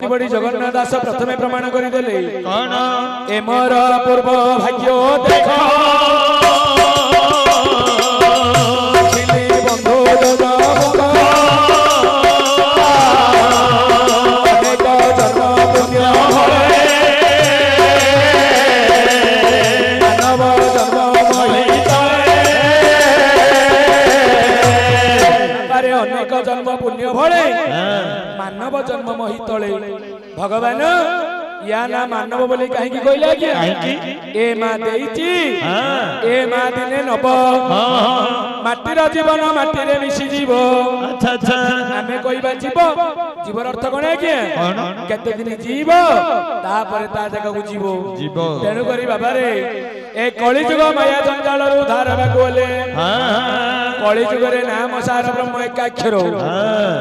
बड़ी जगन्नाथ दास प्रथमे प्रमाण करदेले कौन ए मोर पूर्व भाग्य देख अनेक जन्म पुण्य भले मानव जन्म मही तले भगवान या ना मानव बोली कहीं कहले आज्ञा ए मा देइची ए मा दिने नब माटीर जीवन माटी रे मिसी जीव अच्छा अच्छा आमे कहबा जीव जीवर अर्थ कोन आज्ञा केते दिन जीव तापर ता जगह को जीव तेनु करी बाबा रे ए कली जुग माया जंजाल रु धारबा कोले कली जुग रे नाम सार ब्रह्म एकाक्षर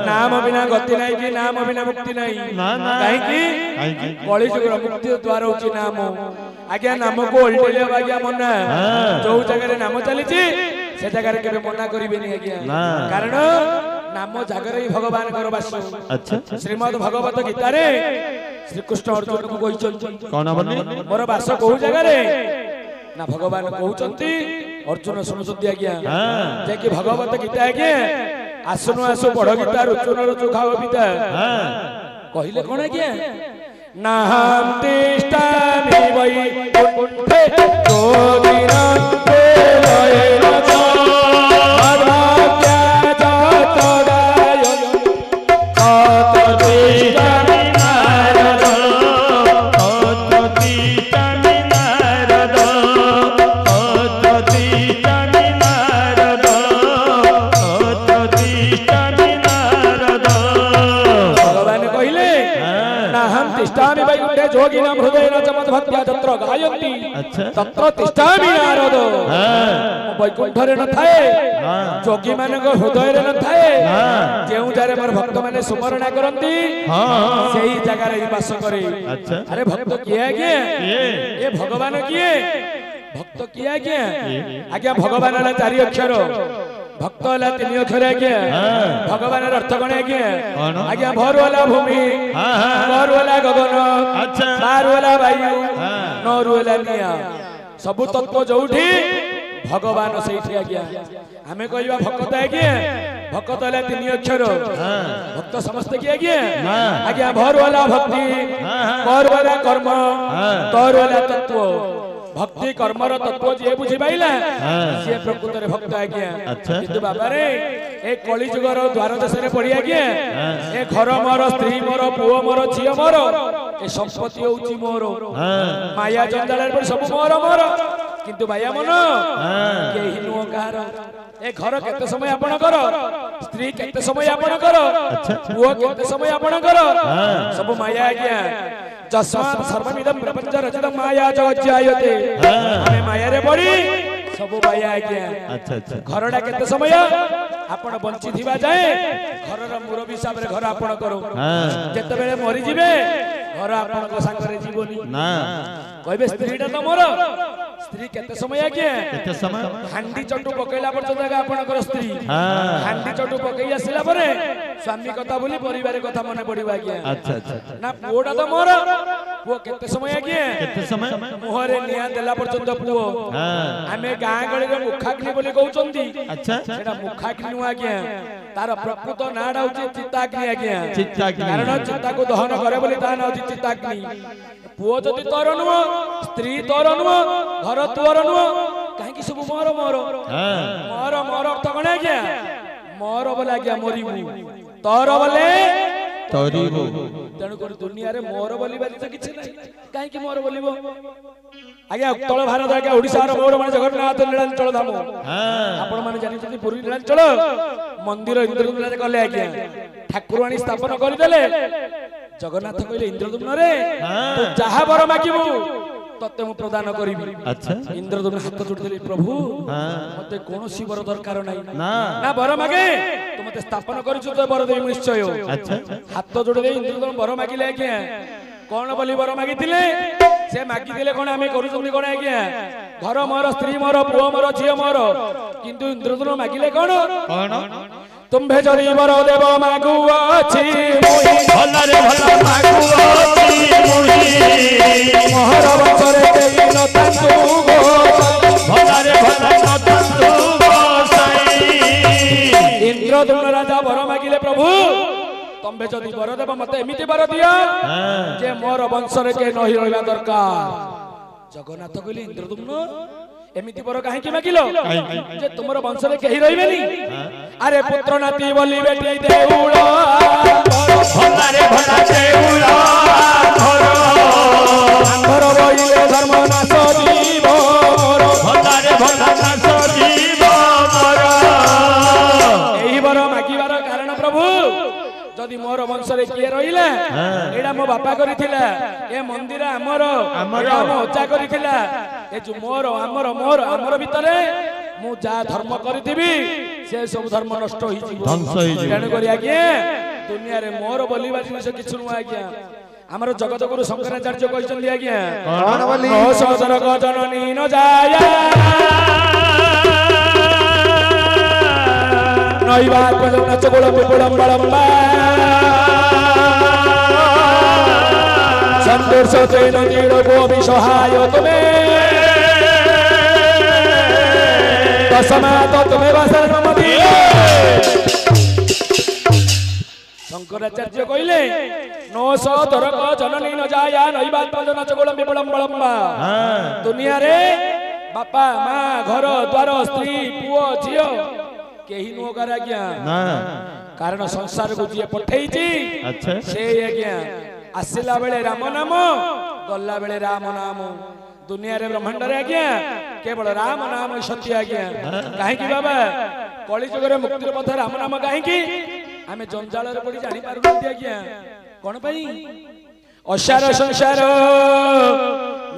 नाम बिना गति नाही कि नाम बिना मुक्ति नाही काहे कि कली जुग रो मुक्ति द्वार होची नाम आज्ञा नाम को उल्टेले आज्ञा मना जो जगह रे नाम चली छी से जगह रे केबे मना करिबेनी आज्ञा कारण नाम जगह रे भगवान कर वास अच्छा श्रीमद् भगवत गीता रे श्री कृष्ण अर्जुन को कहिचंती कोन बने मोर वास को जगह रे ना भगवान कहउचंती अर्जुन सुनुचंती आज्ञा जे कि भगवत गीता आज्ञा आसनु आसु पढ़ गीता रुचुन रुचु खाओ पिता कहिले कोन आज्ञा नाहं तिष्ठामि वै कुण्ठे योगिना प्रेरयेन च मद्भाग्या तदाय तत्तिष्ठामि नारद तत्तिष्ठामि नारद तत्तिष्ठामि नारद तत्तिष्ठामि नारद भगवान कहिले नाहं तिष्ठामि वैकुण्ठे योगिनां हृदयेन च मद्भक्त्या तत्र गायन्ति तत्र तिष्ठामि नारद वैकुंठ रे न थाए जोगी मानक हृदय रे न थाए जेउ जारे मोर भक्त माने सुमरणा करंती सेही जगह रे वास करे अरे भक्त किए आज्ञा ए भगवान किए भक्त किए आज्ञा आज्ञा भगवान ला चारि अक्षर भक्त ला तीन अक्षर आज्ञा भगवान रे अर्थ कोन आज्ञा आज्ञा भर वाला भूमि कर वाला गगन सार वाला वायु नर वाला निया सब तत्व जोठी भगवान सेठी आज्ञा हमें कहबा भक्त आज्ञा भक्त ला तीन अक्षर भक्त समस्त की आज्ञा आज्ञा भर वाला भक्ति कर वाला कर्म तर वाला तत्व भक्ति कर्मर तत्व जे बुझी पाइला से प्रकृत रे भक्त आज्ञा किंतु बाबा रे ए कली जुगर द्वार देश रे पड़ी आज्ञा ए घर मोर स्त्री मोर पुओ मोर झियो मोर ए संपत्ति होची मोर माया जंजाल पर सब मोर मोर किंतु माया मन केही नुह कार ए घर केते समय आपण कर स्त्री केते समय आपण कर पुओ केते समय आपण कर सब माया आज्ञा जस्मात् सर्वमिदं प्रपंच रचितं माया जगज्जायते हमें माया रे पड़ी सब माया आज्ञा अच्छा अच्छा घरडा केते समय आपण बंची थिबा जाए घरर मुरबी हिसाब रे घर आपण करो जते बेले मरि जिवे घर आपण को संग रे जीवनी ना कहबे स्त्रीटा त मोर स्त्री केते समय आज्ञा केते समय हांडी चटू पकेला पर्यंत जगह आपण कर स्त्री हांडी चटू पकेई आसिला परे स्वामी कथा बोली परिवार कथा मने पड़िबा आज्ञा अच्छा अच्छा ना पुओटा त मोर पुओ केते समय आज्ञा केते समय मुहरे निया देला पर्यंत पुओ आमे गां गळी रे मुखाग्नि बोली कहउचंती अच्छा सेटा मुखाग्नि नु आज्ञा तार प्रकृत नाडा होची चित्ताग्नि आज्ञा चित्ताग्नि कारण चित्ता को दहन करे बोली ता ना होची चित्ताग्नि पुओ जति तोर नु स्त्री तोर नु घर तोर नु काहे कि सब मोर मोर मोर मोर अर्थ कोन आज्ञा मोर बोले आज्ञा मरिबु तोर बोले तोरिबु तेनु कर दुनिया रे मोर बोली बाली त किछ नै काहे कि मोर बोलिबो आज्ञा उत्तल भारत आज्ञा ओडिसा रो मोर माने जगन्नाथ नीलांचल धाम आपण माने जानि छथि पुरी नीलांचल मंदिर इंद्रदुम्न रे कले आज्ञा ठाकुराणी स्थापन करि देले जगन्नाथ कहले इंद्रदुम्न रे तू जहा बर मागिबू तते मु प्रदान करिबी अच्छा इंद्रदुम्न हाथ जोड़ देले प्रभु मते कोनोसी बर दरकार नै ना बर मागे तू मते स्थापन करिछु तो बर देई निश्चय अच्छा हाथ जोड़ दे इंद्रदुम्न बर मागिले आज्ञा कोन बोली बर मागितिले से मागी देले कोन आमे करूछुनी कोन आज्ञा घर मोर स्त्री मोर पुओ मोर झियो मोर किंतु इंद्रदुम्न मागिले कोन तुम्भे जरी बर देव मागु अछि मुहि भलरे भल मागु अछि मुहि मोहर बंशरे केहि न तंतु गो भलरे भल न तंतु गोसाई इंद्रद्युम्न राजा वर मागिले प्रभु तंभे जदी बर देव मते एमिति बर दिया जे मोर वंशरे के नहि रहला दरकार जगन्नाथ कहले इंद्रद्युम्न एमिति बर काहे कि मागिलो जे तुमर वंशरे केहि रहिबेनी अरे पुत्र नाती बोली बेटी देउळ भलरे भल देउळ घर बइले धर्म नाश जीव मोर भलरे भल नाश जीव मोर एही बर मागिबार कारण प्रभु जदि मोर वंशरे किए रहिले एडा मो बापा करिथिला ए मंदिर हमर मो ओचा करिथिला ए जो मोर हमर भितरे मु जा धर्म करिथिबी से सब धर्म नष्ट होई जीव ध्वंस होई जीव जान करी आज्ञा दुनिया रे मोर बोलीबा जिनिस किछु न आज्ञा हमर जगत गुरु शंकराचार्य कहिसंदी आज्ञा कोन बोली नो सदर क जननी न जाया नैवा कोलना चगोळ पिपळम बळंबा संतोष तेन तीर गो विसहाय तुमे तस्मात् तुमे शरणमति शंकराचार्य कहले नो सदर क जननी न जाया नैवा कोलना चगोळ पिपळम बळंबा दुनिया रे बापा मां घर द्वार स्त्री पुओ झियो केही नो कर आज्ञा ना कारण संसार को जे पठेईची अच्छा से आज्ञा आसिला बेले राम नाम गल्ला बेले राम नाम दुनिया रे ब्रह्मांड रे आज्ञा केवल राम नाम सत्य आज्ञा काहे कि बाबा कली जुग रे मुक्तिर पथ राम नाम काहे कि आमे जंजाल रे पड़ी जानि पारु आज्ञा कोन पई असार संसार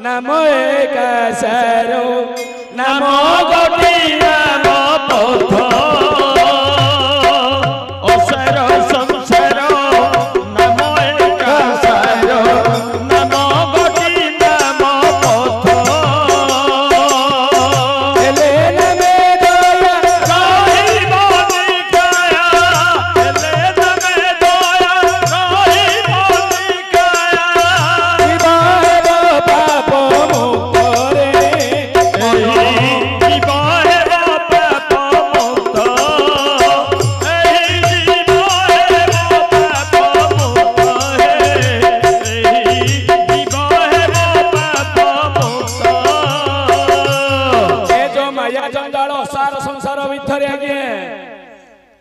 नाम एक सारो नाम गोटी नाम पथ असार संसार नाम एक सार नाम गोटी नाम पथ एले नमे दया रहिब निकाया एले नमे दया रहिब निकाया विवाह पाप मुक्तरे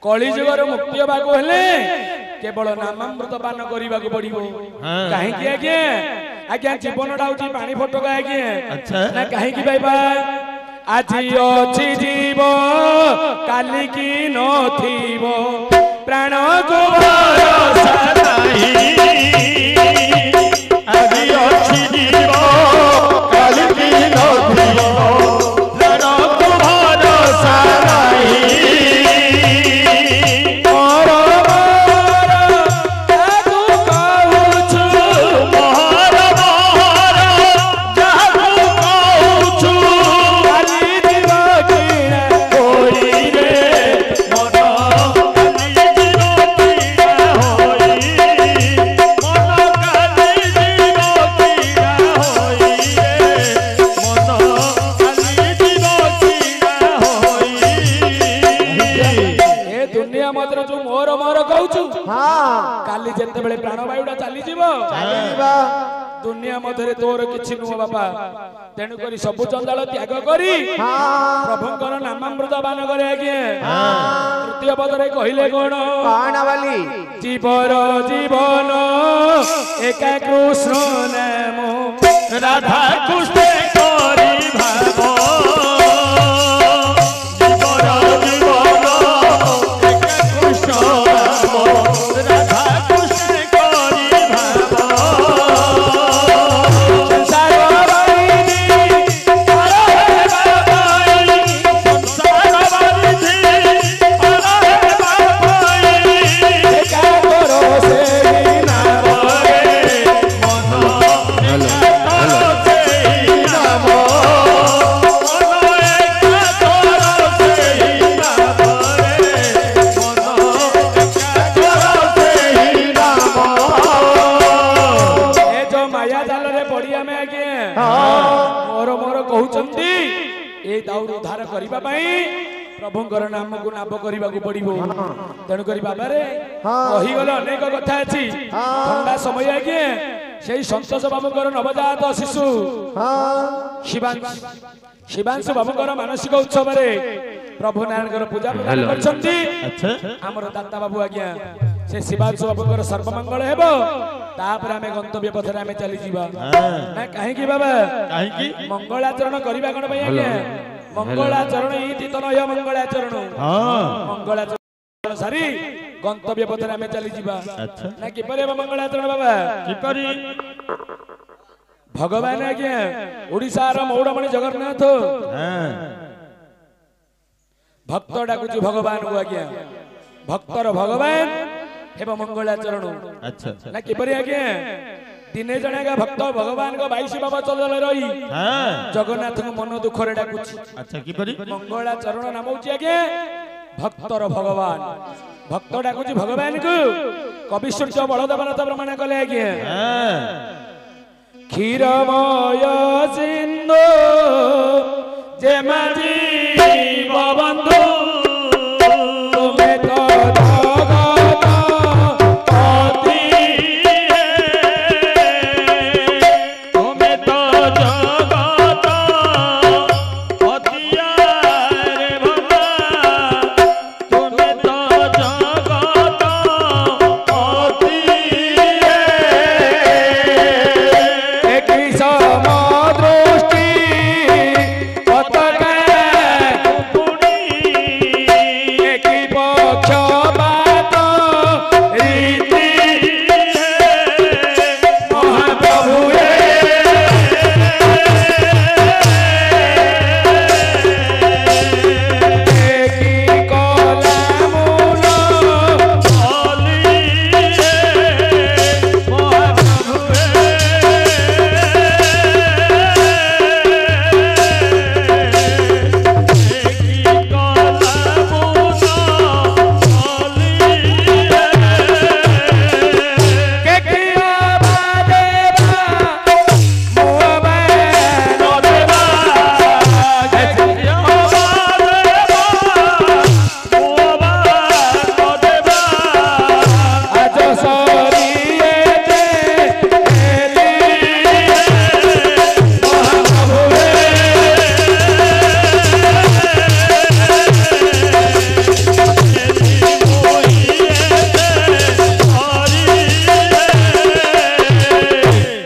कली जुगर मुक्ति होबाकू हेले केवल नामामृत पान करबाकू पड़िबो काहे कि आज्ञा आज्ञा जीवनटा होची पानी फटका आज्ञा अच्छा ना काहे कि बाबा আজি अछि जीव काली की नथिबो प्राण को भरोसा नाही আজি अछि जीव काली की नथिबो प्राण को भरोसा नाही काली जेते बेले प्राणवायुटा चली जीवो दुनिया मधरे तोर किछि नुह बाबा तेणु करी सबु जंजाल त्याग करी प्रभुंकर नामामृत पान करे आज्ञा तृतीय पदरे कहिले कोन पाणवाली जीवर जीवन एका कृष्ण नाम राधा कृष्ण करी भाव जीवर जीवन एका कृष्ण नाम राधा कृष्ण करी भाव से मोर मोर कहउचंती ए दाउर उद्धार करिबा पई प्रभुंकर नाम को नाम करबा को पड़िबो तेनु करी बाबा रे कहि गले अनेक कथा अछि ठंडा समय आगे सेई संतोष बाबूकर नवजात शिशु शिवांशु बाबूकर मानसिक उत्सव रे प्रभु नारायण पूजा करछंती हमर दाता बाबू आज्ञा से शिवांशु बाबूकर सर्वमंगल हेबो तापर हमें गंतव्य पथरे हमें चली जीवा ना काहे की बाबा काहे की मंगलाचरण करबा कोन भाई आज्ञा मंगलाचरण इति तनय मंगलाचरण मंगलाचरण सारी गंतव्य पथरे हमें चली जीवा ना कि परे मंगलाचरण बाबा कि परी भगवान आज्ञा ओडिसा रो मौड़मणि जगन्नाथ भक्त डाकुची भगवान को आज्ञा भक्तर भगवान एवं मंगलाचरण ना कि परी आज्ञा दिने जणेगा भक्त भगवान को 22 बाबा चलल रही जगन्नाथ को मन दुख रे डाकुची अच्छा कि परी मंगलाचरण नाम होची आज्ञा भक्तर भगवान भक्त डाकुची भगवान को कवि सूर्य बलदेवनाथ प्रमाण कले आज्ञा क्षीरमय सिंधु जे माझी बंधु तुम्हें तो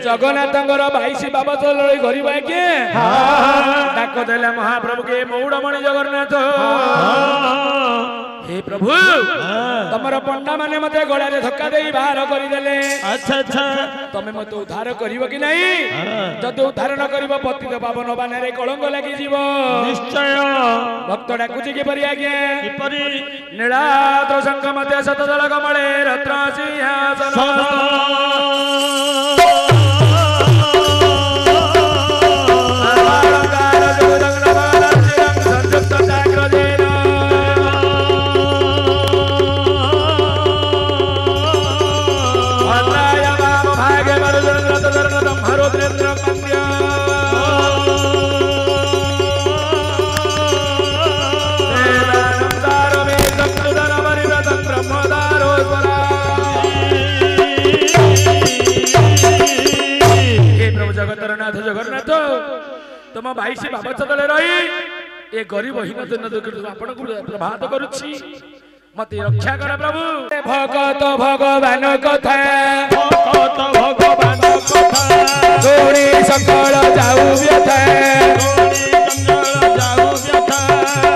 जगन्नाथंगर 22 बाबा चलई गरीबा के डाक देला महाप्रभु के मौड़मणि जगन्नाथ हे प्रभु तमर पंडा माने मते गळा रे धक्का देई बाहर करि देले अच्छा अच्छा तमे मते उद्धार करिवो कि नाही जदि उद्धार न करिवो पतित पावन बाने रे कलंक लागि जीवो निश्चय भक्त डाकुची कि परि आज्ञा कि परि नीलाद्र शंख मते शतदल कमले रत्न सिंहासन जगतरनाथ जगन्नाथ तुम 22 बाबा चले रही ए गरीब हीन जन आपण को प्रभात करूछि मते रक्षा कर प्रभु भगत भगवान कथा गोरी सकल जाऊ व्यथा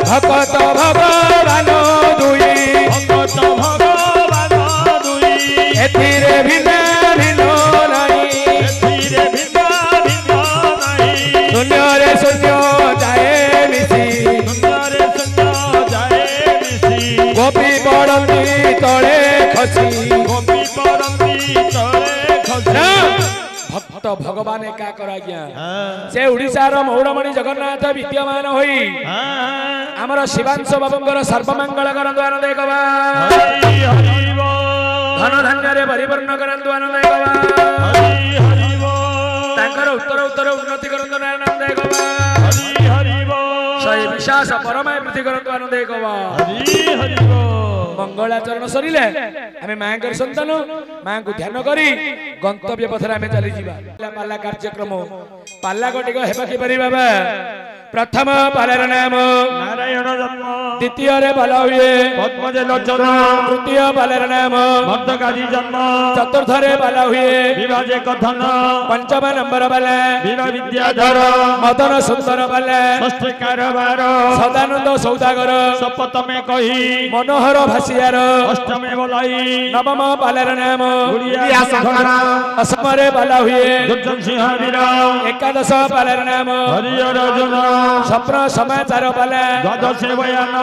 भगत भगवान दुई एथिरे भिन्न भिन्न शून्य रे शून्य जाए मिसी गोपी पड़ती तले खसी भक्त भगवान का करा गया से ओडिसा रो मौड़मणि जगन्नाथ विद्यमान होई हमर शिवांश बाबूंकर सर्वमंगल करन द्वार देखबा धन धान्य रे परिपूर्ण करन द्वार देखबा तांकर उत्तर उत्तर उन्नति दास परमाय वृद्धि करंतु आनंद एकवा हरि हरि बोल मंगलाचरण सरिले आमे मांकर संतान मां को ध्यान करी गंतव्य पथरे आमे चली जीवा पाला कार्यक्रम पाला गटिक हेबा कि परि बाबा प्रथम पालार नाम नारायण जन्म द्वितीय रे पाला हुए पद्मज लोचन तृतीय पालार नाम मर्दकाजी जन्म चतुर्थ रे पाला हुए विभाजे कथन पंचम नंबर पाला वीर विद्याधर मदन सुंदर पाला षष्ठ कारबार सदानंद सौदागर शपथ में कही मनोहर भासियार अष्टमे बोलाई नवम पालार नाम गुड़िया शंकर असम रे पाला हुए दुर्जन सिंह वीर एकादश पालार नाम हरिहर जन स्वप्न समाचार पाला द्वादश बयान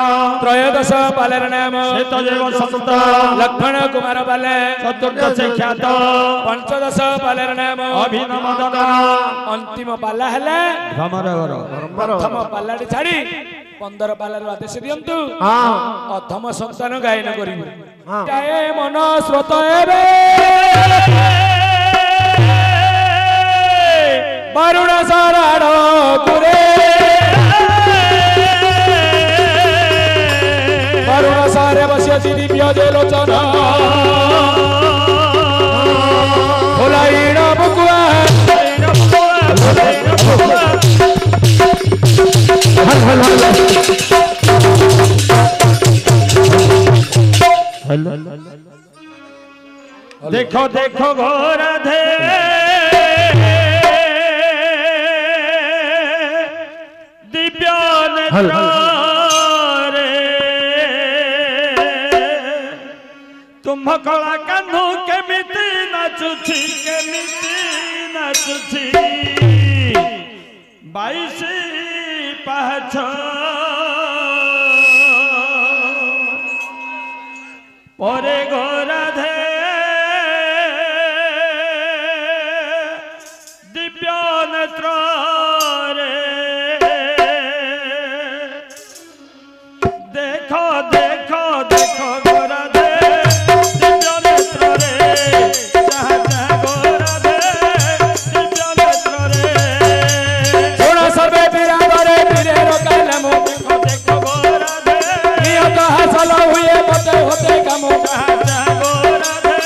त्रयोदश पालार नाम श्वेतदेव संत लक्ष्मण कुमार पाला चतुर्दश ख्यात पंचदश पालार नाम अभिनव दन अंतिम पाला हला भ्रमरवर प्रथम पालाटी छाड़ी 15 पालार आदेश दियंतु अधम संतान गायन करिबु गाए मन स्रोत एबे वरुण सराड़ गुरे वरुण सारे बसियसी दिव्य जे लोचन भोलाइण बुकुआ देखो देखो घोर धे दिव्य नेत्र रे तुम कला कान्हू केमिति नाचुछि बाईसी पाछ परे घोरा धे दिव्य नेत्र रे देखो देखो देखो घोरा धे दिव्य नेत्र रे जहाँ जहाँ घोरा धे दिव्य नेत्र रे सुन सर्वे पीरावरे पीरे रोकालमो देखो देखो घोरा धे नियत हासिल हुए पते होते कामो जहाँ जहाँ घोरा धे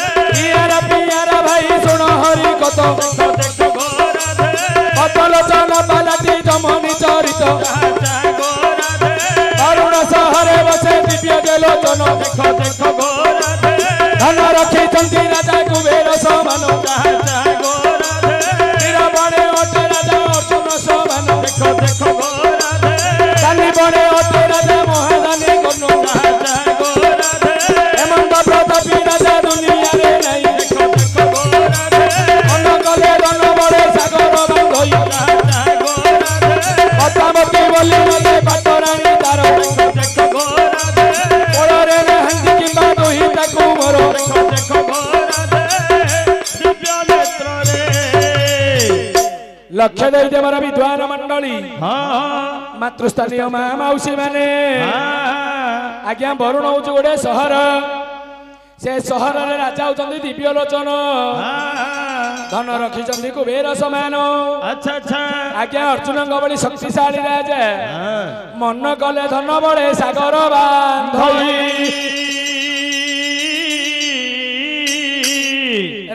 पियारा भाई सुन हरि कत देखो देखो घोरा धे पतलोचन पालाटी जमनी चरित जहाँ जहाँ घोरा धे वरुण सहरे बसे दिव्य जे लोचन देखो देखो घोरा धे धन रखी चंदी राजा कुबेर समान जहाँ जहाँ घोरा धे वीर बणे अटे राजा अर्जुन समान देखो देखो घोरा धे दानी बणे अटे राजा महादानी कर्ण जहाँ जहाँ घोरा धे हेमंत प्रतापी राजा दुनिया रे नहीं देखो देखो घोरा धे मन कले धन बड़े सागर बांधई जहाँ जहाँ घोरा धे पतामती बोली मते पाटराणी तार देखो देखो घोरा धे कोଳରେ ହାଣ୍ଡି କିମ୍ବା ଦୁହି ତାକୁ ମୋର देखो देखो घोरा धे दिव्य नेत्र रे लक्ष्य ଦେଇ ଦେବାର ବିଦ୍ୱାନ ମଣ୍ଡଳୀ हाँ ମାତୃସ୍ଥାନୀୟ ମା ମାଉସୀ ମାନେ हाँ ଆଜ୍ଞା ବରୁଣ ହଉଛି ଗୋଟେ ସହର ସେ ସହରରେ ରାଜା ହଉଛନ୍ତି ଦିବ୍ୟ ଲୋଚନ हाँ ଧନ ରଖିଛନ୍ତି କୁବେର ସମାନ अच्छा अच्छा ଆଜ୍ଞା ଅର୍ଜୁନଙ୍କ ଭଳି ଶକ୍ତିଶାଳୀ ରାଜା हाँ ମନ କଲେ ଧନ ବଳେ ସାଗର ବାନ୍ଧଇ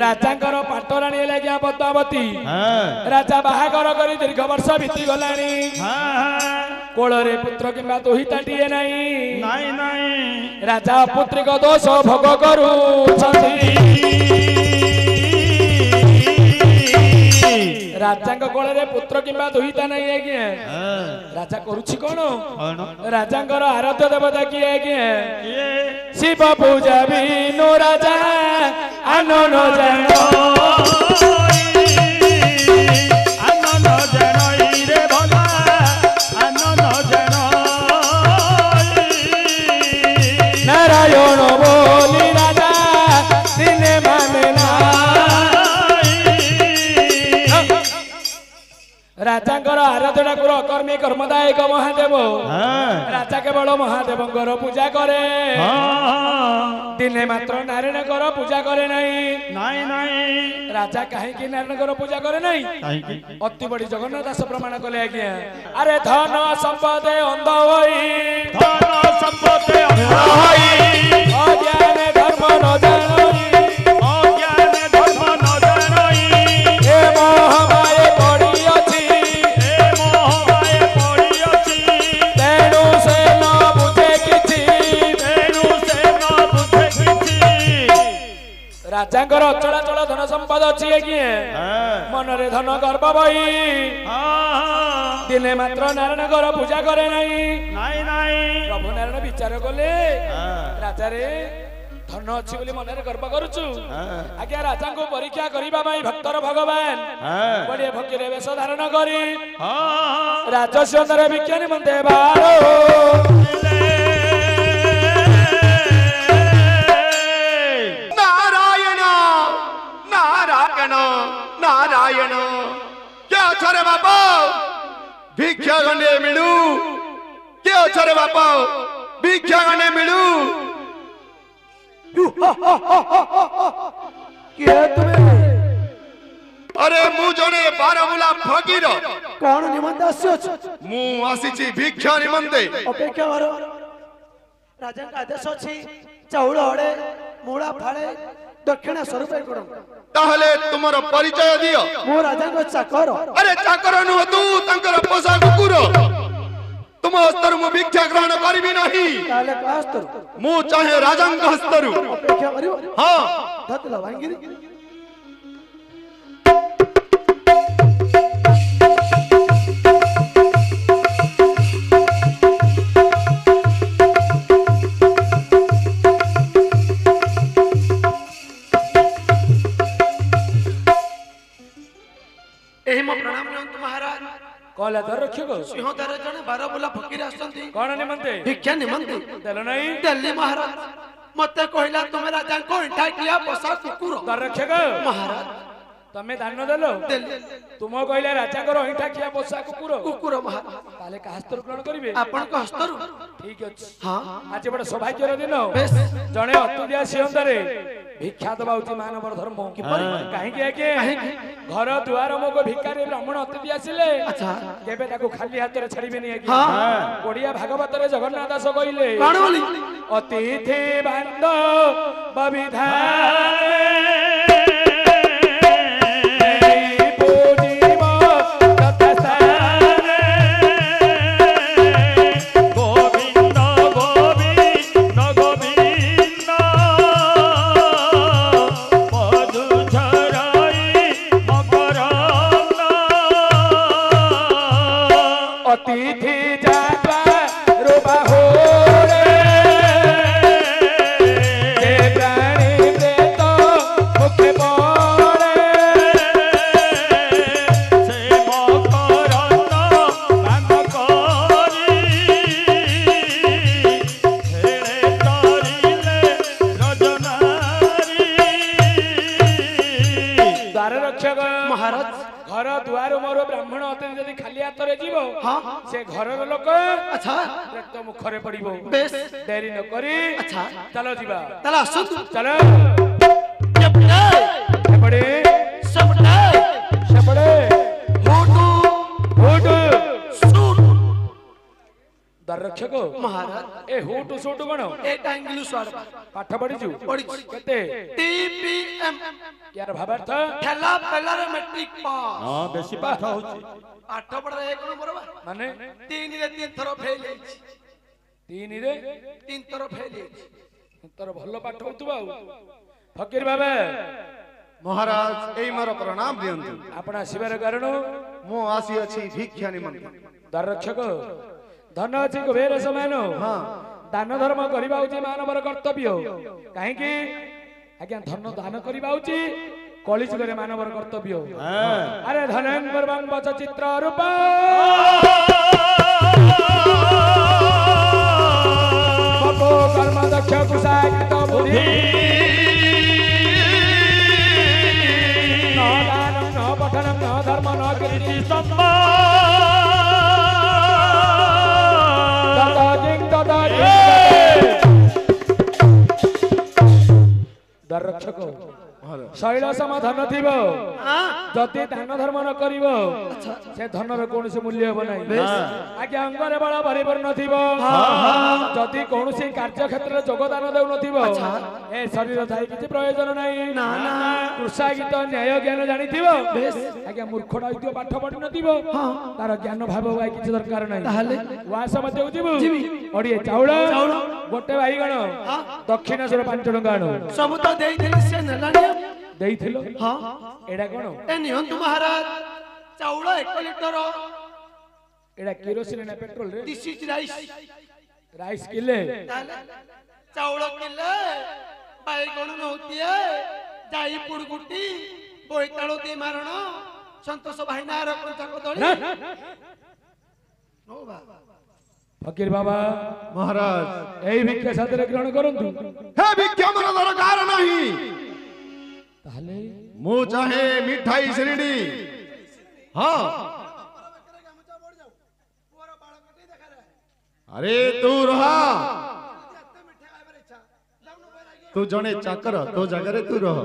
ରାଜାଙ୍କର ପାଟରାଣୀ ହେଲେ ଆଜ୍ଞା ପଦ୍ମାବତୀ हाँ ରାଜା ବାହାଘର କରି ଦୀର୍ଘ ବର୍ଷ ବିତି ଗଲାଣି हाँ କୋଳରେ ପୁତ୍ର କିମ୍ବା ଦୁହିତାଟିଏ ନାହିଁ नहीं नहीं ରାଜା ପୁତ୍ରିକ ଦୋଷ ଭୋଗ କରୁଛନ୍ତି ରାଜାଙ୍କ କୋଳରେ ପୁତ୍ର କିମ୍ବା ଦୁହିତା ନାହିଁ ଆଜ୍ଞା हाँ ରାଜା କରୁଛି କଣ कौन ରାଜାଙ୍କର ଆରାଧ୍ୟ ଦେବତା କିଏ ଆଜ୍ଞା ये ଶିବ ପୂଜା ବିନୁ ରାଜା ଆନନ ଜାଣ आनंद जनई रे भला आनंद जनई ନାରାୟଣ ବୋଲି ରାଜା ଦିନେ ମାନେ ନା ରାଜାଙ୍କର ଆରାଧ୍ୟ ଠାକୁର ଅକର୍ମୀ କର୍ମଦାୟକ ମହାଦେବ ରାଜା କେବଳ ମହାଦେବଙ୍କର ପୂଜା କରେ ଦିନେ ମାତ୍ର ନାରାୟଣଙ୍କର ପୂଜା କରେ ନାହିଁ ରାଜା କାହିଁକି ନାରାୟଣଙ୍କର ପୂଜା କରେ ନାହିଁ ଅତି ବଡି ଜଗନ୍ନାଥ ଦାସ ପ୍ରମାଣ କଲେ ଆଜ୍ଞା ଆରେ ଧନ ସମ୍ପଦେ ଅନ୍ଧ ହୋଇ ଅଜ୍ଞାନ ଧର୍ମ ନ ଜାଣଇ ଏ ମୋହମାୟ ପଡ଼ିଅଛି ତେଣୁ ସେ ନ ବୁଝେ କିଛି ରାଜାଙ୍କର ଅଚଳାଚଳ ଧନ ସମ୍ପଦ ଅଛି ଆଜ୍ଞା ମନରେ ଧନ ଗର୍ବ ବହି ଦିନେ ମାତ୍ର ନାରାୟଣଙ୍କର ପୂଜା କରେ ନାହିଁ ପ୍ରଭୁ ନାରାୟଣ ବିଚାର କଲେ ରାଜାରେ ଧନ ଅଛି ବୋଲି ମନରେ ଗର୍ବ କରୁଛୁ ଆଜ୍ଞା ରାଜାଙ୍କୁ ପରୀକ୍ଷା କରିବା ପାଇଁ ଭକ୍ତର ଭଗବାନ ବଢିଆ ଭକ୍ତିରେ ବେଶ ଧାରଣ କରି ରାଜସ୍ୱରେ ଭିକ୍ଷା ନିମନ୍ତେ ବାହାର नारायण क्या छरे बापा भिक्षा गंडे मिलू क्या छरे बापा भिक्षा गंडे मिलू क्या तुम्हें अरे मु जने बारमुला फकीर कौन निमंते आस्यो मु आसीची भिक्षा निमंते अपेक्षा करो राजा का आदेश अछि चाउल हड़े मूला फाड़े दक्षिणा स्वरूप करो ताहले तुमर परिचय दियो मो राजा को चाकर अरे चाकर नु तू तंकर पोसा कुकुर तुम हस्तर मु भिक्षा ग्रहण करबी नहीं ताले का हस्तर मु चाहे राजांग हस्तरु अपेक्षा करियो हां धतला वांगिरी कहला दर रक्षक सिंहदार जने बारमुला फकीर आसंती कौन निमंते भिक्षा निमंते देल नहीं दिल्ली महाराज मते कहला तुमे राजा को इंठा किया पोसा कुकुर दर रक्षक महाराज तमे दान देलो तुम कहले राजा को इंठा किया पोसा कुकुर कुकुर महाराज ताले का हस्तर ग्रहण करिवे आपण को हस्तर ठीक अछि हां आज बड़ सौभाग्यर दिन बेस जने अतुदिया सिंहदारे भिक्षा दबा उची मानवर धर्म काहे के घर दुआर मो को भिकारी ब्राह्मण अतिथि आसिले अच्छा केबे ताको खाली हाथ रे छाड़ीबे नहीं आगे हां ओडिया भागवत रे जगन्नाथ दास कहिले कोन बोली अतिथि बांधव बविधान अतिथि जाता रोबा हो रे प्राणी प्रेत मुखे पड़े से मकरंद भांग करी हेले तरिले रजनारी द्वार रक्षक महाराज घर दुआर मोर ब्राह्मण अतिथि जदि खाली हाथ रे जीवो हां से घर लोक अच्छा रक्त मुखरे पड़िबो बेस देरी न करी अच्छा चलो जीवा तला सुत चलो जपड़े पड़े सबड़े सबड़े होटू हुट सूट दर रक्षक महाराज ए हुट सूट कोन एटा इंग्लिश वर्ड पाठ पढिजु पढि केते टीपीएम यार भावार्थ ठेला पेलारे मैट्रिक पास हां बेसी पाठ होची पाठ पढा एक नंबर बा माने 3 रे 3 थरो फेल ହେଇଛି 3 रे 3 थरो फेल ହେଇଛି तोर भलो पाठ होतबा फकीर बाबा महाराज एई मोर प्रणाम दियंतु आपण आसीबार कारण मु आसी अछि भिक्षा निमंते दर रक्षक धन अछि कुबेर समान हां दान धर्म करिबा उची मानवर कर्तव्य काहे कि आज्ञा धन दान करिबा उची कलिज करे मानवर कर्तव्य अरे धनन परमं वच चित्र रूप बपो कर्म दक्ष कुशागित बुद्धि न दानं न पठनं न ଧର୍ମ ନ କିରିଛି ଦରକ୍ଷକ ଶୈଳ ସମ ଧନ ଥିବ ଯଦି ଦାନ ଧର୍ମ ନ କରିବ ସେ ଧନର କୌଣସି ମୂଲ୍ୟ ହେବ ନାହିଁ। ଆଜ୍ଞା ଅଙ୍ଗରେ ବଳ ପରିପୂର୍ଣ୍ଣ ଥିବ ଯଦି କୌଣସି କାର୍ଯ୍ୟ କ୍ଷେତ୍ରରେ ଯୋଗଦାନ ଦେଉନଥିବ ଏ ଶରୀର ଥାଇ କିଛି ପ୍ରୟୋଜନ ନାହିଁ। କୃଷା ଗୀତ ନ୍ୟାୟ ଜ୍ଞାନ ଜାଣିଥିବ ଆଜ୍ଞା ମୂର୍ଖଟା ହେଇଥିବ ପାଠ ପଢିନଥିବ ତାର ଜ୍ଞାନ ଭାବ ଭାଇ କିଛି ଦରକାର ନାହିଁ। ଉଆସ ମଧ୍ୟକୁ ଯିବୁ ଅଡିଏ ଚାଉଳ ଗୋଟେ ବାଇଗଣ ଦକ୍ଷିଣେଶ୍ୱର 5 ଟଙ୍କା ଆଣୁ ସବୁ ତ ଦେଇଥିଲି ସେ ନେଲାନି ଦେଇଥିଲ ଏଇଟା କଣ ଏ ନିଅନ୍ତୁ ମହାରାଜ ଚାଉଳ 1 ଲିଟର ଏଇଟା କିରୋସିନ ନା ପେଟ୍ରୋଲ ରେ ଦିସ୍ ଇଜ ରାଇସ୍ ରାଇସ୍ କିଲେ ଚାଉଳ କିଲେ ବାଇଗଣ ନଉତିଏ ଯାଇ ପୁଡଗୁଟି ବୋଇତାଳୁ ଦି ମାରଣ ସନ୍ତୋଷ ଭାଇନାର କଞ୍ଚା କଦଳୀ नो बाबा फकीर बाबा महाराज एई भिक्षा सादरे ग्रहण करंतु हे भिक्षा मन दरकार नहीं ताले मु चाहे मिठाई श्रेणी हां अरे तू रहा तू जने चाकर तो जगह रे तू रह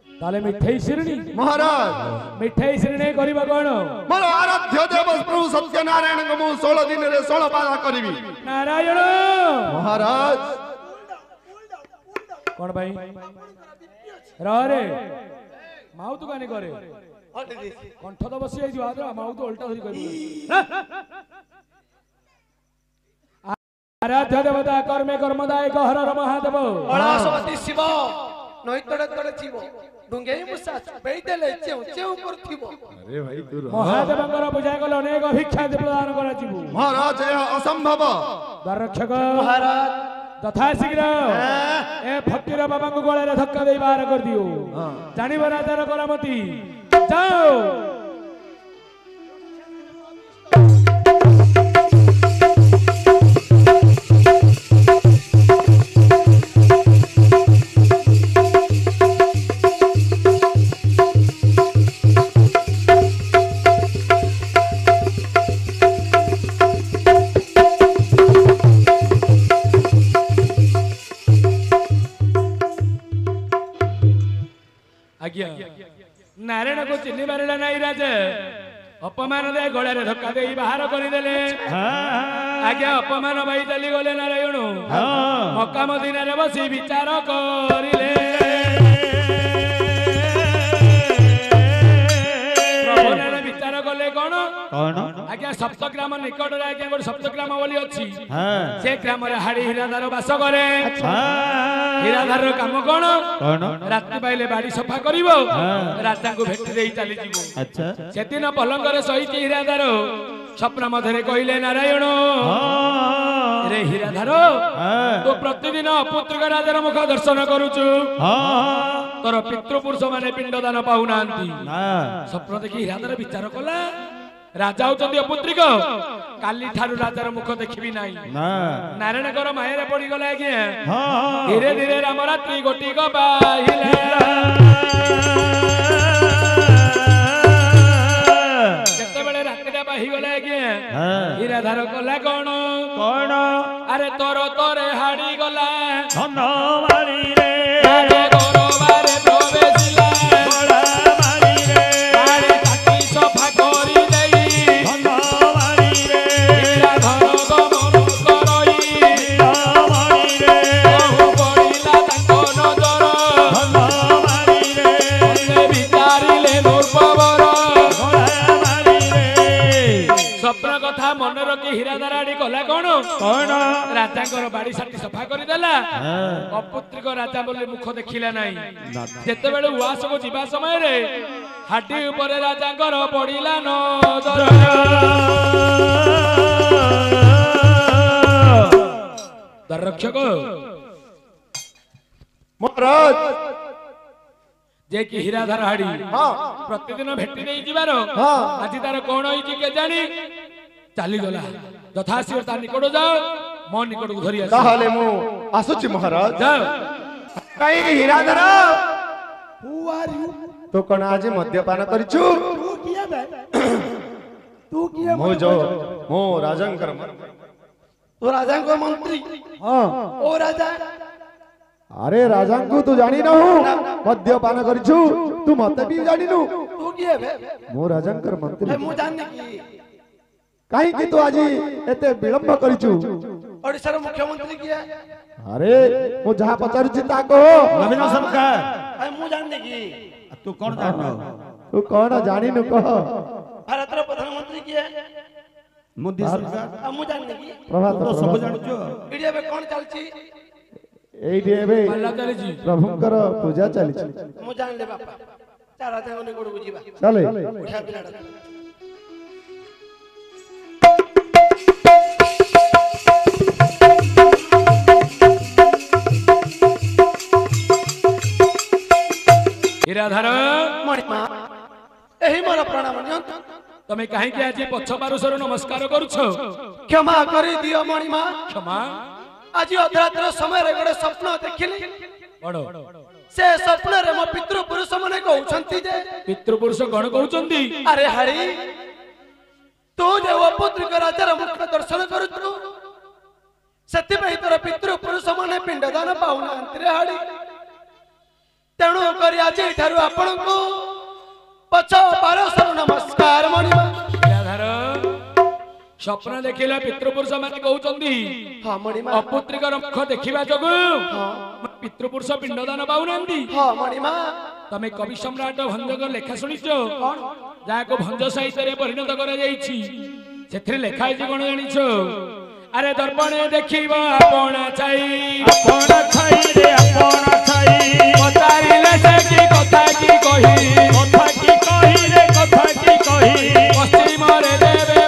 ताले मिठाई श्रेणी महाराज मिठाई श्रेणी करिबा कोन मोर आराध्य देव प्रभु सत्यनारायण को मु 16 दिन रे 16 पाला करबी नारायण महाराज कोन भाई रा रे माउ तू कानी करे कंठ तो बसी आइ जो आदरा माउ तो उल्टा धरी करबी आराध्य देवता कर्मे कर्मदायक हरर महादेव अलासवती शिव नई तड़े तड़े जीव डुंगे मुसा बेई देले चेउ चेउ करथिबो अरे भाई तू रह महादेवଙ୍କର पूजा कले अनेक भिक्षा प्रदान करा जीव महाराज यह असंभव दरक्षक महाराज तथा शीघ्र ए फकीर बाबा को गळे रे धक्का देई बाहर कर दियो जानिब राजार करामती जाओ नारायण को चिन्ह पारा नहीं राजे अपमान दे गड़ा रे धक्का दे बाहर करदेले आज्ञा अपमान भाई चली गले नारायण मक्का मदीना रे बसी विचार करिले प्रभु विचार कले कौन आज्ञा सप्तग्राम निकट रे आज्ञा गोटे सप्तग्राम बोली अछि से ग्राम रे हाड़ी हीराधार वास करे हीराधार काम कौन राति पाइले बाड़ी सफा करिवो राजा को भेटी देई चली जीवो अच्छा सेदिन पलंग रे सहित हीराधार स्वप्न मधरे कहिले नारायण रे हीराधार तो प्रतिदिन अपुत्रिक राजार मुख दर्शन करूछु तोर पितृपुरुष माने पिंडदान पाउ नांती स्वप्न देखि हीराधार विचार कला राजा होचंदी अपुत्रिक काली ठारू राजार मुख देखिबी नाही नारायण कर मायरे पड़ी गला आज्ञा धीरे धीरे राम रात्रि गोटी को बाहिले केते बेले रात्रिटा बाही गला आज्ञा हीराधार कला कोन अरे तोर तोरे हाड़ी गला धन मारी रे अरे तोर बारे प्रवेशिला बड़ा मारी रे बाड़ी काटी सफा करी स्वप्न कथा मन रखी हीराधार आड़ी कला कौन राजा बाड़ी साटी सफा करदेला अपुत्रिक राजा बोले मुख देखिला नहीं जेते बेले उआस को जीवा समय रे हाटी ऊपर राजा पड़िला नजर दरक्षक महाराज जे कि हीराधार हाड़ी प्रतिदिन भेटी नहीं जीवार आज तार कौन होई के जानी चली गला यथाशीघ्र ता निकट जाओ मो निकट को धरि आस ताहाले मु आसुची महाराज जाओ कई हीराधर हु आर यू तो कोन आज मद्यपान करिछु बताए तू किए मो जो मो राजंकर तू राजा को मंत्री हाँ ओ राजा अरे राजांकु तू जानी ना हूँ मद्यपान करिछु तू मते भी जानी नु तू किए बे मो राजांकर मंत्री मु जानने की काहे कि तू आजी एते विलंब करिछु ओडिसा रो मुख्यमंत्री किए अरे मो जहाँ पचारुछि ता को नवीन सरकार अरे मु जानने की तू कौन जानना तू कौन जानी नु कह भारत रो प्रधानमंत्री किए मोदी सरकार मु जानने की प्रभात तो सब जानछु इडिया बे कोन चलची एइठी एबे ଚାଲିଛି प्रभुଙ୍କର पूजा चलिछि मु जान ले बापा चार राजा को निकोड़ बुझीबा चले उठा पिलाडा हीराधर मणिमा एही मोर प्रणाम नियंत तमे काहे आज पछ पारुषर नमस्कार करुछ क्षमा करी दियो मणिमा क्षमा आज अधरात्र समय रे गोटे स्वप्न देखिली बड़ से स्वप्न रे मो पितृ पुरुष माने कहउछंती जे पितृपुरुष गण कहउचंदी अरे हरि तू जे पुत्रिक राजार मुख दर्शन करुछु सेति पई तोर पितृ पुरुष माने पिंडदान पाउना अंतरे हरि तेणु करी आज एठारु आपन को पछ पारसर नमस्कार मणिमा हीराधर स्वप्न देखिला पितृपुरुष माने कहउचंदी हां मणिमा अपुत्रिकर मुख देखिबा जगु पितृपुरुष पिंडदान पाउनांदी हां मणिमा तमे कवि सम्राट भंजक लेखा शुनिचो जाको भंज साहित्य रे परिणत करा जाईछि सेथरे लेखा है कोन जानिछो अरे दर्पणे देखिबा आपण छाई रे आपण छाई पतारिले से की कथा की कही रे कथा की कही पश्चिम रे देवे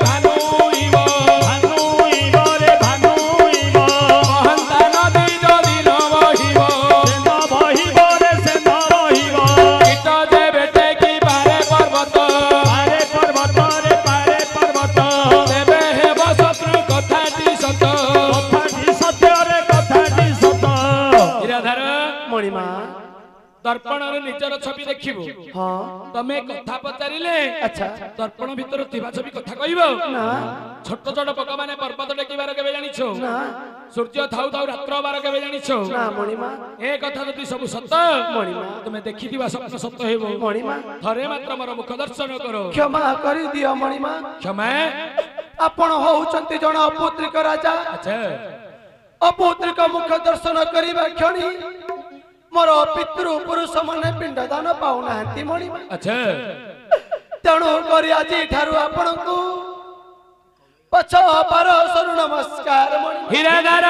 दर्पण रे निजर छवि देखिबो हां तमे कथा पचारिले अच्छा दर्पण भीतर थिबा छवि कथा कहइबो ना छोट छोट पका माने पर्वत टेकिबार केबे जानिछो ना सूर्य थाउ थाउ रात्र बार केबे जानिछो ना मणिमा ए कथा जति सब सत मणिमा तमे देखिथिबा स्वप्न सत हेबो मणिमा थरे मात्र मोर मुख दर्शन करो क्षमा करी दियो मणिमा क्षमा आपण होउचंती जण अपुत्रिक राजा अच्छा अपुत्रिक मुख दर्शन करिबा क्षणी मोर पितृ पुरुष माने पिंडदान पाउनांती मणिमा अच्छा तेणु करी आज ठारू आपण को पछ पारसर नमस्कार मणिमा हीराधर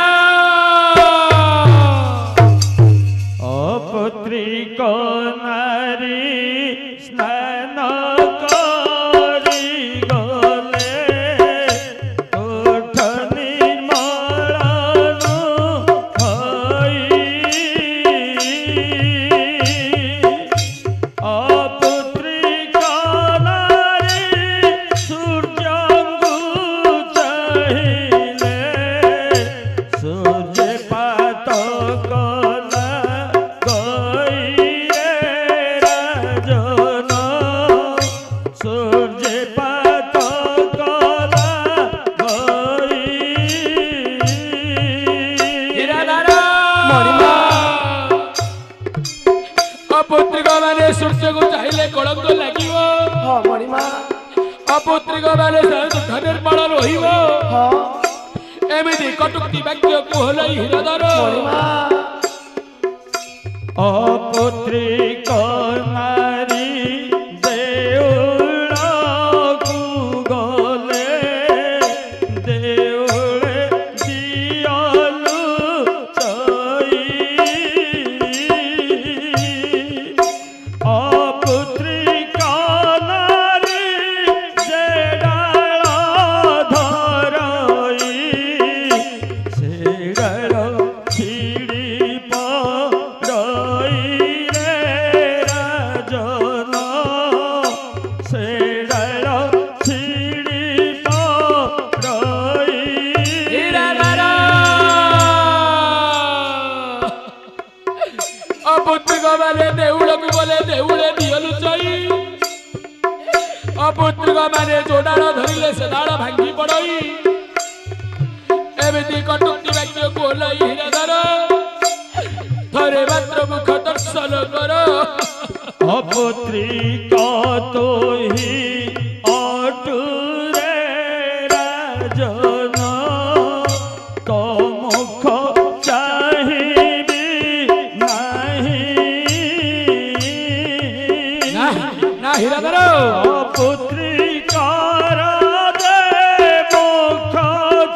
अपुत्रिक नारी स्नान करी गले ओठ निर्मलन हई अपुत्रिक नारी सूर्यंगु चाहिले सूर्य पात कला गई रे राजन सूर्य पात कला गई हीराधर अपुत्रिक माने सूर्य को चाहिले कलंक लागिवो हां मणिमा अपुत्रिक माने दुख निर्मल रहिबो हां एमिति कटुक्ति वाक्य कहलै हीराधर मणिमा अपुत्रिक नारी देउळकु गले देउळे दियलु चई अपुत्रिक नारी जेडाळ धरई सेडाळ छिड़ी पड़ई रे राजन ଅପୁତ୍ରିକ ମାନେ ଯୋ ଡାଳ ଧରିଲେ ସେ ଡାଳ ଭାଙ୍ଗି ପଡ଼ଇ ଏମିତି କଟୁକ୍ତି ବାକ୍ୟକୁ ଓହ୍ଲାଇ ହୀରାଧର ଥରେ ମାତ୍ର ମୁଖ ଦର୍ଶନ କର। ଅପୁତ୍ରିକ ତୋହି ଅଟୁରେ ରାଜନ ତୋ ମୁଖ ଚାହିଁବି ନାହିଁ ନା ହୀରାଧର ଅପୁତ୍ରିକାର ଦେ ମୁଖ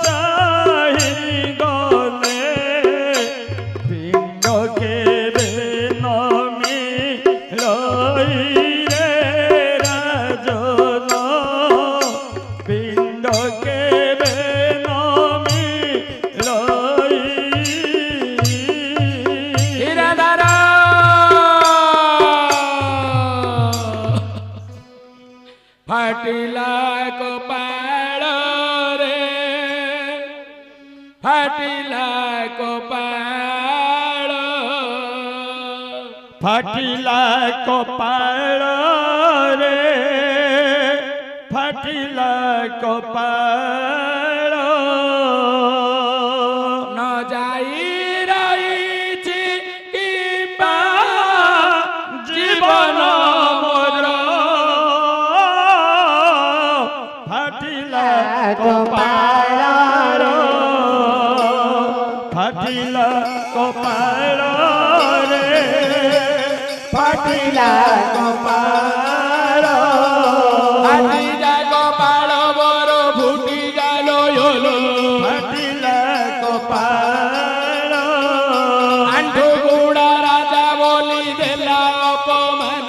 ଚାହିଁ ଗଲେ ପିଣ୍ଡ କେବେ ନମି ରେ ରାଜନ ପିଣ୍ଡ କେବେ ନମି ହୀରାଧର ଫାଟିଲା କପାଳ ରେ ଫାଟିଲା କପାଳ ଫାଟିଲା କପାଳ ରେ ଫାଟିଲା କପାଳ ନ ଯାଇ ରହିଛି କିମ୍ବା ଜୀବନ ମୋର ଫାଟିଲା କପାଳ ଫାଟିଲା କପାଳ ରେ ଫାଟିଲା କପାଳ ଆଜି ଯାକ ପାଳ ବର ଫୁଟି ଗାଲ ୟୋଲୋ ଫାଟିଲା କପାଳ ଆଣ୍ଠୁ ଗୁଡ଼ା ରାଜା ବୋଲି ଦେଲା ଅପମାନ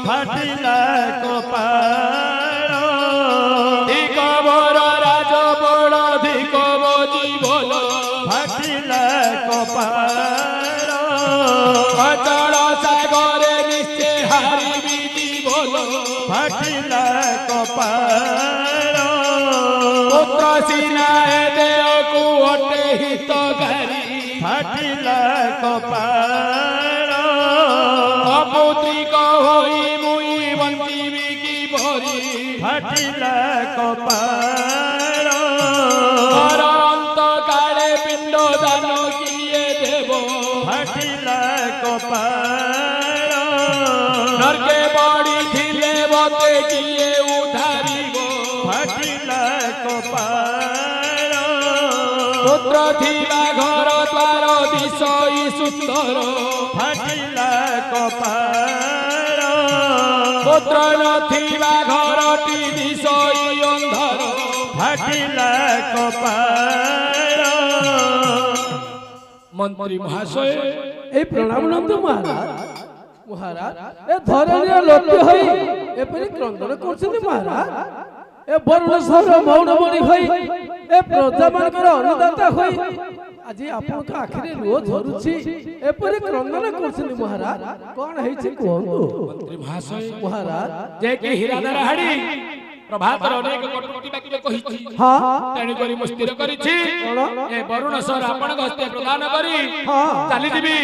ଫାଟିଲା କପାଳ ଧିକ ବର ରାଜ ବଳ ଧିକ ବଜି ବୋଲ ଫାଟିଲା କପାଳ ଅଚଳ ସାଗରେ ନିଶ୍ଚେ ହାରିବି ଜୀବନ ଫାଟିଲା କପାଳ ପୁତ୍ର ସିନା ଏ ଦେହକୁ ଅଟେ ହିତକାରୀ ଫାଟିଲା କପାଳ ଅପୁତ୍ରିକ ହୋଇ ମୁଇ ବଞ୍ଚିବି କିପରି ଫାଟିଲା କପାଳ ମୋର ଅନ୍ତ କାଳେ ପିଣ୍ଡ ଦାନ କିଏ ଦେବ ଫାଟିଲା କପାଳ ନର୍କେ ପଡ଼ିଥିଲେ ମତେ କିଏ ଉଦ୍ଧାରିବ ଫାଟିଲା କପାଳ ପୁତ୍ର ଥିବା ଘର ଦ୍ୱାର ଦିଶଇ ସୁନ୍ଦର ଫାଟିଲା କପାଳ ପୁତ୍ର ନଥିବା ଘରଟି ଦିଶଇ ଅନ୍ଧାର ଫାଟିଲା କପାଳ ମନ୍ତ୍ରୀ ମହାଶୟ এই প্রণাম নন্দ মহারাজ মহারাজ এ ধরনের লোক হই এপরি ক্রন্দন করছেন মহারাজ এ বর্ণসর মৌনমণি হই এ প্রজা মানকর অনুদাতা হই আজি আপনার আখিরে লুহ ঝরুছি এপরি ক্রন্দন করছেন মহারাজ কোন হইছে কুহন্তু ମନ୍ତ୍ରୀ ମହାଶୟ মহারাজ ଯେ କି ହୀରାଧର ହାଡ଼ି ପ୍ରଭାତର ଅନେକ କଟୁକ୍ତି ବାକ୍ୟ କହିଛି হ্যাঁ ତେଣୁକରି ମୁଁ ସ୍ଥିର କରିଛି ଏ ବରୁଣ ସର ଆପଣଙ୍କ ହସ୍ତେ ପ୍ରଦାନ କରି হ্যাঁ ଚାଲିଯିବି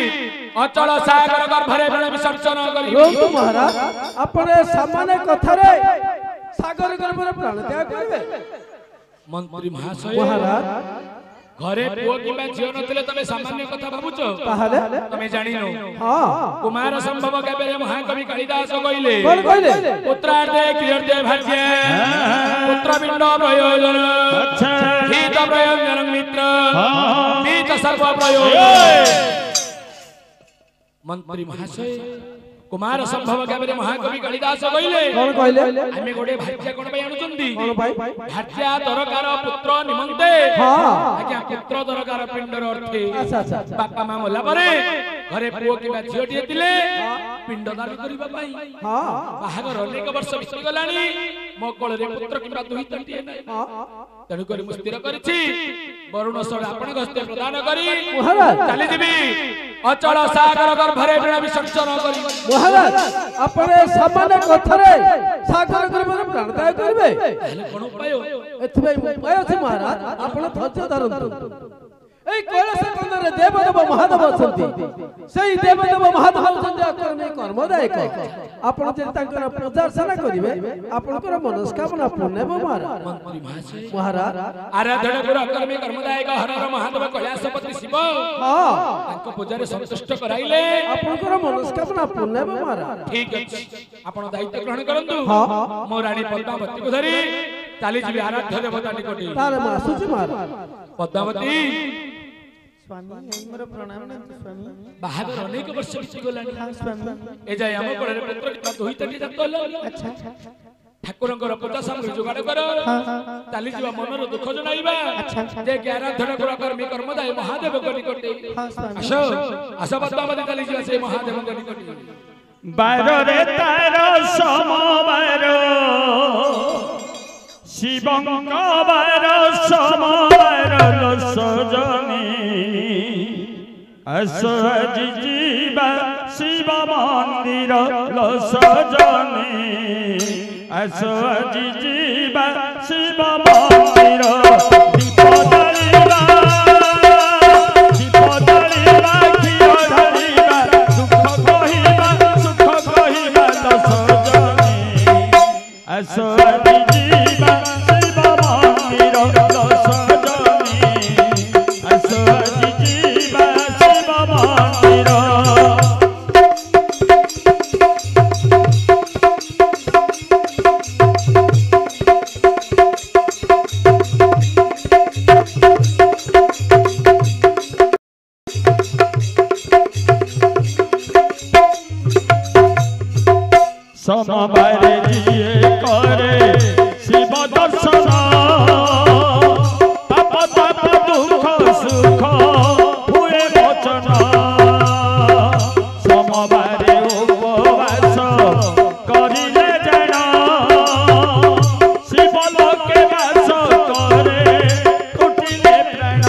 ଅଚଳ ସାଗର ଗର୍ଭରେ ବେଳ ବିସର୍ଜନ କରି রোহতু মহারাজ আপনি সামান্য কথারে সাগর গর্ভরে প্রাণ ত্যাগ করবে ମନ୍ତ୍ରୀ ମହାଶୟ মহারাজ ଘରେ ପୁଅ କିମ୍ବା ଝିଅ ନଥିଲେ ତମେ ସାମାନ୍ୟ କଥା ଭାବୁଛ তাহলে ତମେ ଜାଣିନ হ্যাঁ କୁମାର ସମ୍ଭବ କାବ୍ୟରେ ମହାକବି କାଳିଦାସ କହିଲେ কোন কইলে ପୁତ୍ରାର୍ଥେ କ୍ରିୟର୍ଥେ ଭାର୍ଯ୍ୟ ପୁତ୍ରପିଣ୍ଡ ପ୍ରୟୋଜନ ହିତ ପ୍ରୟୋଜନ ମିତ୍ର ପୀତ ସର୍ବ ପ୍ରୟୋଜନ ମନ୍ତ୍ରୀ ମହାଶୟ କୁମାର ସମ୍ଭବ କାବ୍ୟରେ ମହାକବି କାଳିଦାସ କହିଲେ কোন কইলে ଆମେ ଗୋଟେ ଭାର୍ଯ୍ୟା କଣ ପାଇଁ ଆଣୁଛନ୍ତି কোন পাই ଭାର୍ଯ୍ୟା ଦରକାର ପୁତ୍ର ନିମନ୍ତେ হ্যাঁ ଆଜ୍ଞା ପୁତ୍ର ଦରକାର ପିଣ୍ଡର ଅର୍ଥେ আচ্ছা আচ্ছা আচ্ছা ବାପା ମା ମଲା ପରେ ଘରେ ପୁଅ କିମ୍ବା ଝିଅଟିଏ ଥିଲେ ପିଣ୍ଡ ଦାନ କରିବା ପାଇଁ হ্যাঁ ବାହାଘର ଅନେକ ବର୍ଷ ବିତିଗଲାଣି ମୋ କୋଳରେ ପୁତ୍ର କିମ୍ବା ଦୁହିତାଟିଏ ନାହିଁ হ্যাঁ ତେଣୁକରି ମୁଁ ସ୍ଥିର କରିଛି ବରୁଣ ସଳ ଆପଣଙ୍କ ହସ୍ତେ ପ୍ରଦାନ କରି মহারাজ ଚାଲିଯିବି ଅଚଳ ସାଗର ଗର୍ଭରେ ବୀଣ ବିସର୍ଜନ କରି মহারাজ আপনি সামান্য কথারে সাগর গর্ভরে প্রাণ ত্যাগ করবে ହେଲେ କଣ ଉପାୟ এথিবাই উপায় আছে মহারাজ আপনি ধৈর্য ধরন্তু এই কৈলাস কন্দরে দেবদেব মহাদেব অଛନ୍ତି সেই দেবদেব মহাদেব অଛନ୍ତି আকর্মে কর্মদায়ক আপন যে তাଙ୍କର প্রদর্শনা করিবে আপনকৰ মনস্কামনা পূর্ণ ହେବ মহারাজ ଆରାଧନା କର ଅକର୍ମୀ କର୍ମଦାୟକ ହରର ମହାଦେବ କୈଳାସପତି ଶିବ ହଁ ତାଙ୍କ ପୂଜାରେ ସନ୍ତୁଷ୍ଟ କରାଇଲେ আপনকৰ মনস্কামনা পূর্ণ ହେବ মহারাজ ଠିକ ଅଛି ଆପଣ ଦାୟିତ୍ୱ ଗ୍ରହଣ କରନ୍ତୁ ହଁ ମୋ ରାଣୀ ପଦ୍ମାବତୀକୁ ଧରି ଚାଲିଯିବି ଆରାଧ୍ୟ ଦେବତା ନିକଟରେ ତାର ମା ଆସୁଛି ମହାରାଜ ପଦ୍ମାବତୀ स्वामी मोर प्रणाम स्वामी ବାହାଘର ଅନେକ ବର୍ଷ ବିତିଗଲାଣି ଏ ଯାଏ ଆମ କୋଳରେ ପୁତ୍ର ଦୁଇଟାଟି ଜାତ ହେଲାଣି अच्छा ଠାକୁରଙ୍କର ପୂଜା ସାମଗ୍ରୀ ଯୋଗାଡ଼ କର ଚାଲିଯିବା ମନର ଦୁଃଖ ଜଣାଇବା ଯେ କି ଆରାଧନା କର କର୍ମୀ କର୍ମଦାୟ ମହାଦେବଙ୍କ ନିକଟରେ ଆସ ଆସ ପଦ୍ମାବତୀ ଚାଲିଯିବା ସେ ମହାଦେବଙ୍କ ନିକଟରେ ବାରରେ ତାର ସମବାର ଶିବଙ୍କ ବାର ସମବାର ସଜନୀ ଆସ ଆଜି ଯିବା ଶିବ ମନ୍ଦିର ସଜନୀ ଆସ ଆଜି ଯିବା ଶିବ ମନ୍ଦିର ଦୀପ ଜଳିବା ଘିଅ ଢାଳିବା ଦୁଃଖ କହିବା ସୁଖ କହିବା ସଜନୀ ଆସ ଆଜି ଯିବା ଶିବ ମନ୍ଦିର ସଜନୀ ଆସ ଆଜି ଯିବା ଶିବ ମନ୍ଦିର समबारे जिए करे शिव दर्शन पाप ताप दुख सुख हुए मोचन समबारे उपवास करिले जन शिव लोके वास करे उठिले प्राण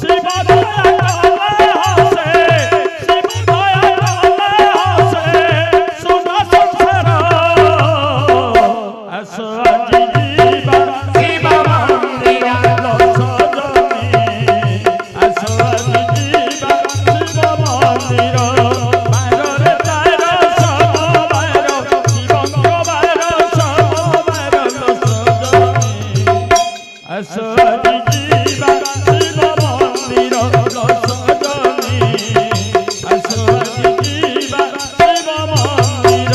शिव दया कले हसे शिव दया कले हसे सुना संसार आस आजी जीवा शिव मंदिर सजनी आस आजी जीवा शिव मंदिर बारे तार समबार शिवଙ୍କ ବାର ସମବାର ସଜनी आस आजी जीवा शिव मंदिर सजनी आस आजी जीवा शिव मंदिर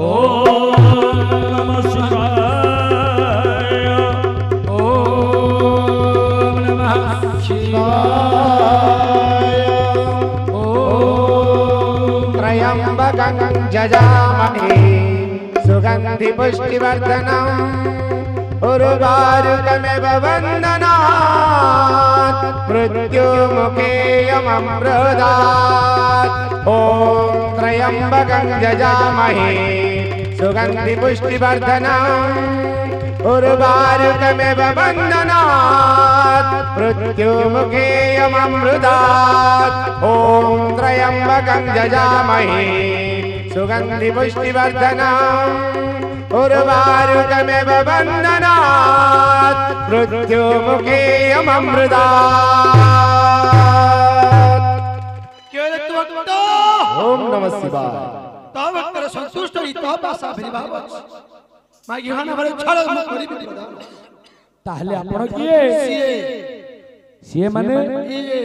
ओम नमः शिवाय ओम नमः शिवाय ओम त्र्यंबकं जजामहे सुगंधि पुष्टिवर्धनम् उर्वारुकमिव वन्दनात् मृत्युमुखे यममृतात् ॐ त्र्यंबकं जजामहे सुगंधि पुष्टिवर्धनम् उर्वारुकमिव वन्दनात् मृत्युमुखे यममृतात् ॐ त्र्यंबकं जजामहे सुगंधि पुष्टिवर्धनम् उर्वारुकमिव वन्दनात् मृत्युमुखे यममृतात् ओम नमः शिवाय तावक्तर संतुष्ट होई तबासा भरिभावच मागी हाना भरे छळ करिबि प्रदान ତାହେଲେ ଆପଣ କିଏ ସିଏ ସିଏ ମାନେ ଇଏ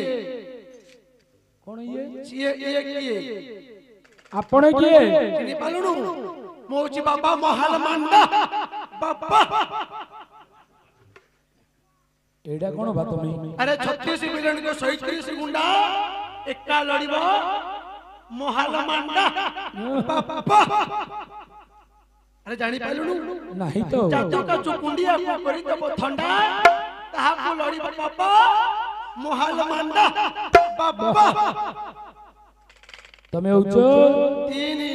କଣ ଇଏ ସିଏ ଇଏ କିଏ ଆପଣ କିଏ ଚିନି ପାଲୁଣୁ ମୋଚି ବାବା ମହାଲ ମାଣ୍ଡା ବାବା ଏଇଟା କଣ ବା ତମେ अरे 36 मिलियन को 37 गुंडा एका लड़िबो मोहाल मांडा बापा अरे जानी पालुनु ନାହିଁ ତ चाचा का चुकुंडिया को करी तब ठंडा ताहा को लड़िबो बापा मोहाल मांडा बापा ତମେ ହଉଛ तीनी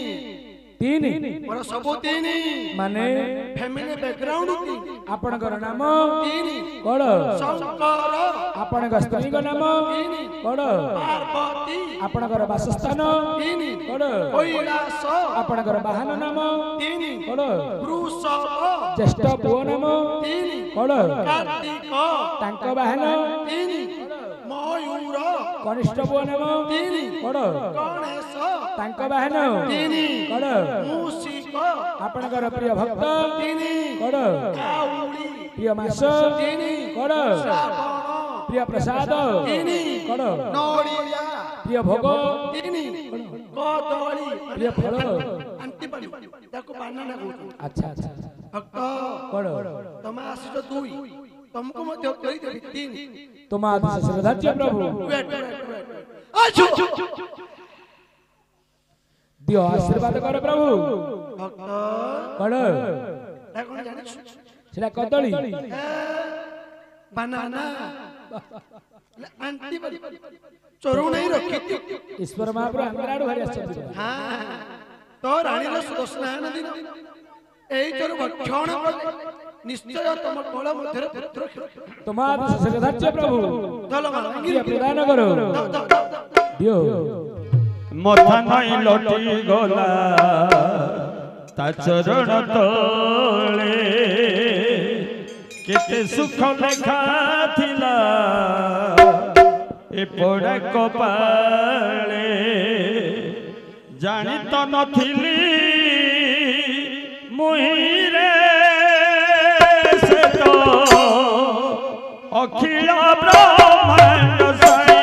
ତିନି मोर सब तीनी ମାନେ फैमिली बैकग्राउंड तीनी ଆପଣଙ୍କର ନାମ तीनी କଣ शंकर ଆପଣଙ୍କ ସ୍ତ୍ରୀଙ୍କ ନାମ କଣ? ପାର୍ବତୀ ଆପଣଙ୍କର ବାସସ୍ଥାନ କଣ? କୈଳାସ ଆପଣଙ୍କର ବାହନ ନାମ କଣ? ବୃଷଭ ଜ୍ୟେଷ୍ଠ ପୁଅ ନାମ କଣ? କାର୍ତ୍ତିକ ତାଙ୍କ ବାହନ ମୟୂର କନିଷ୍ଠ ପୁଅ ନାମ କଣ? ଗଣେଶ ତାଙ୍କ ବାହନ କଣ? ମୂଷିକ ଆପଣଙ୍କର ପ୍ରିୟ ଭକ୍ତ କଣ? କାଉଳି ପ୍ରିୟ ମାସ କଣ? ପ୍ରିୟ ପ୍ରସାଦ କଣ? ନଡ଼ିଆ ପ୍ରିୟ ଭୋଗ କଦଳୀ ପ୍ରିୟ ଫଳ। ଆଣ୍ଟିପାଣି ତାକୁ ବାନାନା କହୁଛନ୍ତି। ଆଚ୍ଛା ଆଚ୍ଛା ଭକ୍ତ କଣ? ତମେ ଆସିଛ 2 ତମକୁ ମଧ୍ୟ କରିଦେବି 3 ତୁମ ଆଦେଶ ଶ୍ରଦ୍ଧାର୍ଯ୍ୟ ପ୍ରଭୁ ଦିଅ ଆଶୀର୍ବାଦ କର ପ୍ରଭୁ। ଭକ୍ତ କଣ? ତା କଣ ଜାଣିଛୁ? ସେଟା କଦଳୀ ବାନାନା ଆଣ୍ଟିପାଣି ଚୋରୁ ନେଇ ରଖିଛି। ଈଶ୍ୱର ମହାପ୍ରଭୁ ଆନ୍ଧ୍ର ଆଡୁ ଭାରି ଆସିଛନ୍ତି। ତ ରାଣୀର ସୁଦର୍ଶନ ଦିନ ଏଇ ଚୋରୁ ଭକ୍ଷଣ କଲେ ନିଶ୍ଚୟ ତମ କୋଳ ମଧ୍ୟରେ ପୁତ୍ର ତୁମ ଆଦେଶ ଶ୍ରଦ୍ଧାର୍ଯ୍ୟ ପ୍ରଭୁ ଧଲ ଦିଅ ପ୍ରଦାନ କର ଦିଅ। ମଥା ନାଇଁ ଲଟି ଗଲା ତା ଚରଣ ତଳେ କେତେ ସୁଖ ଲେଖା ଥିଲା ଏ ପଡ଼ା କପାଳେ ଜାଣି ତ ନଥିଲି ମୁହିଁରେ ସେ ତ ଅଖିଳ ବ୍ରହ୍ମାଣ୍ଡ ସାଇରେ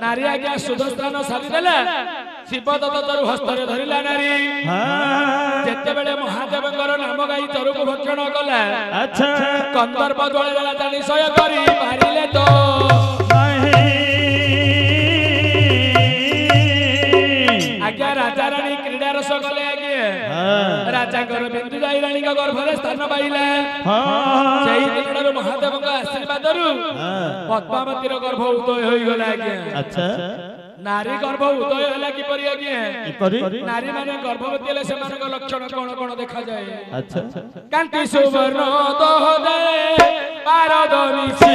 नारी आज्ञा सुदस्त्रान सारीदेला शिवदत्त तरु हस्तरे धरिला नारी जेते बेले महादेवଙ୍କର नाम गाई तरु भक्षण कला अच्छा कंदर्प द्वारे राजानी सय करी पारिले तो आज्ञा राजा रानी क्रीडा रस कले आज्ञा राजा कर बिंदु जाई रानी का गर्भरे स्थान पाइला सेही दिनर महादेवଙ୍କ आशीर्वादरु पद्मावतीर गर्भ उदय होई गला आज्ञा अच्छा नारी गर्भ उदय होला किपरि आज्ञा किपरि नारी माने गर्भवती हेले सेमानक लक्षण कोन कोन देखा जाए अच्छा कांति सुवर्ण दह दे पारद मिसी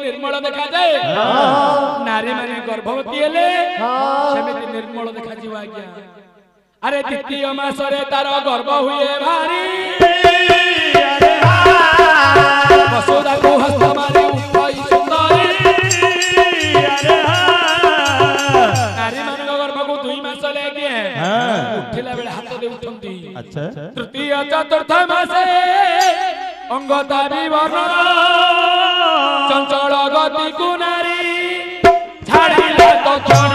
निर्मल देखा जाए नारी माने गर्भवती हेले सेमिति निर्मल देखा जीवा आज्ञा अरे द्वितीय मासरे तार गर्भ हुए भारी वसुधा को हस्त मारी उठई सुंदरी नारी माने गर्भ को 2 मास लागे उठिला बेले हाथ दे उठंती अच्छा तृतीय चतुर्थ मासे अंगता विवरण चंचल गति को नारी छाड़िले तो क्षण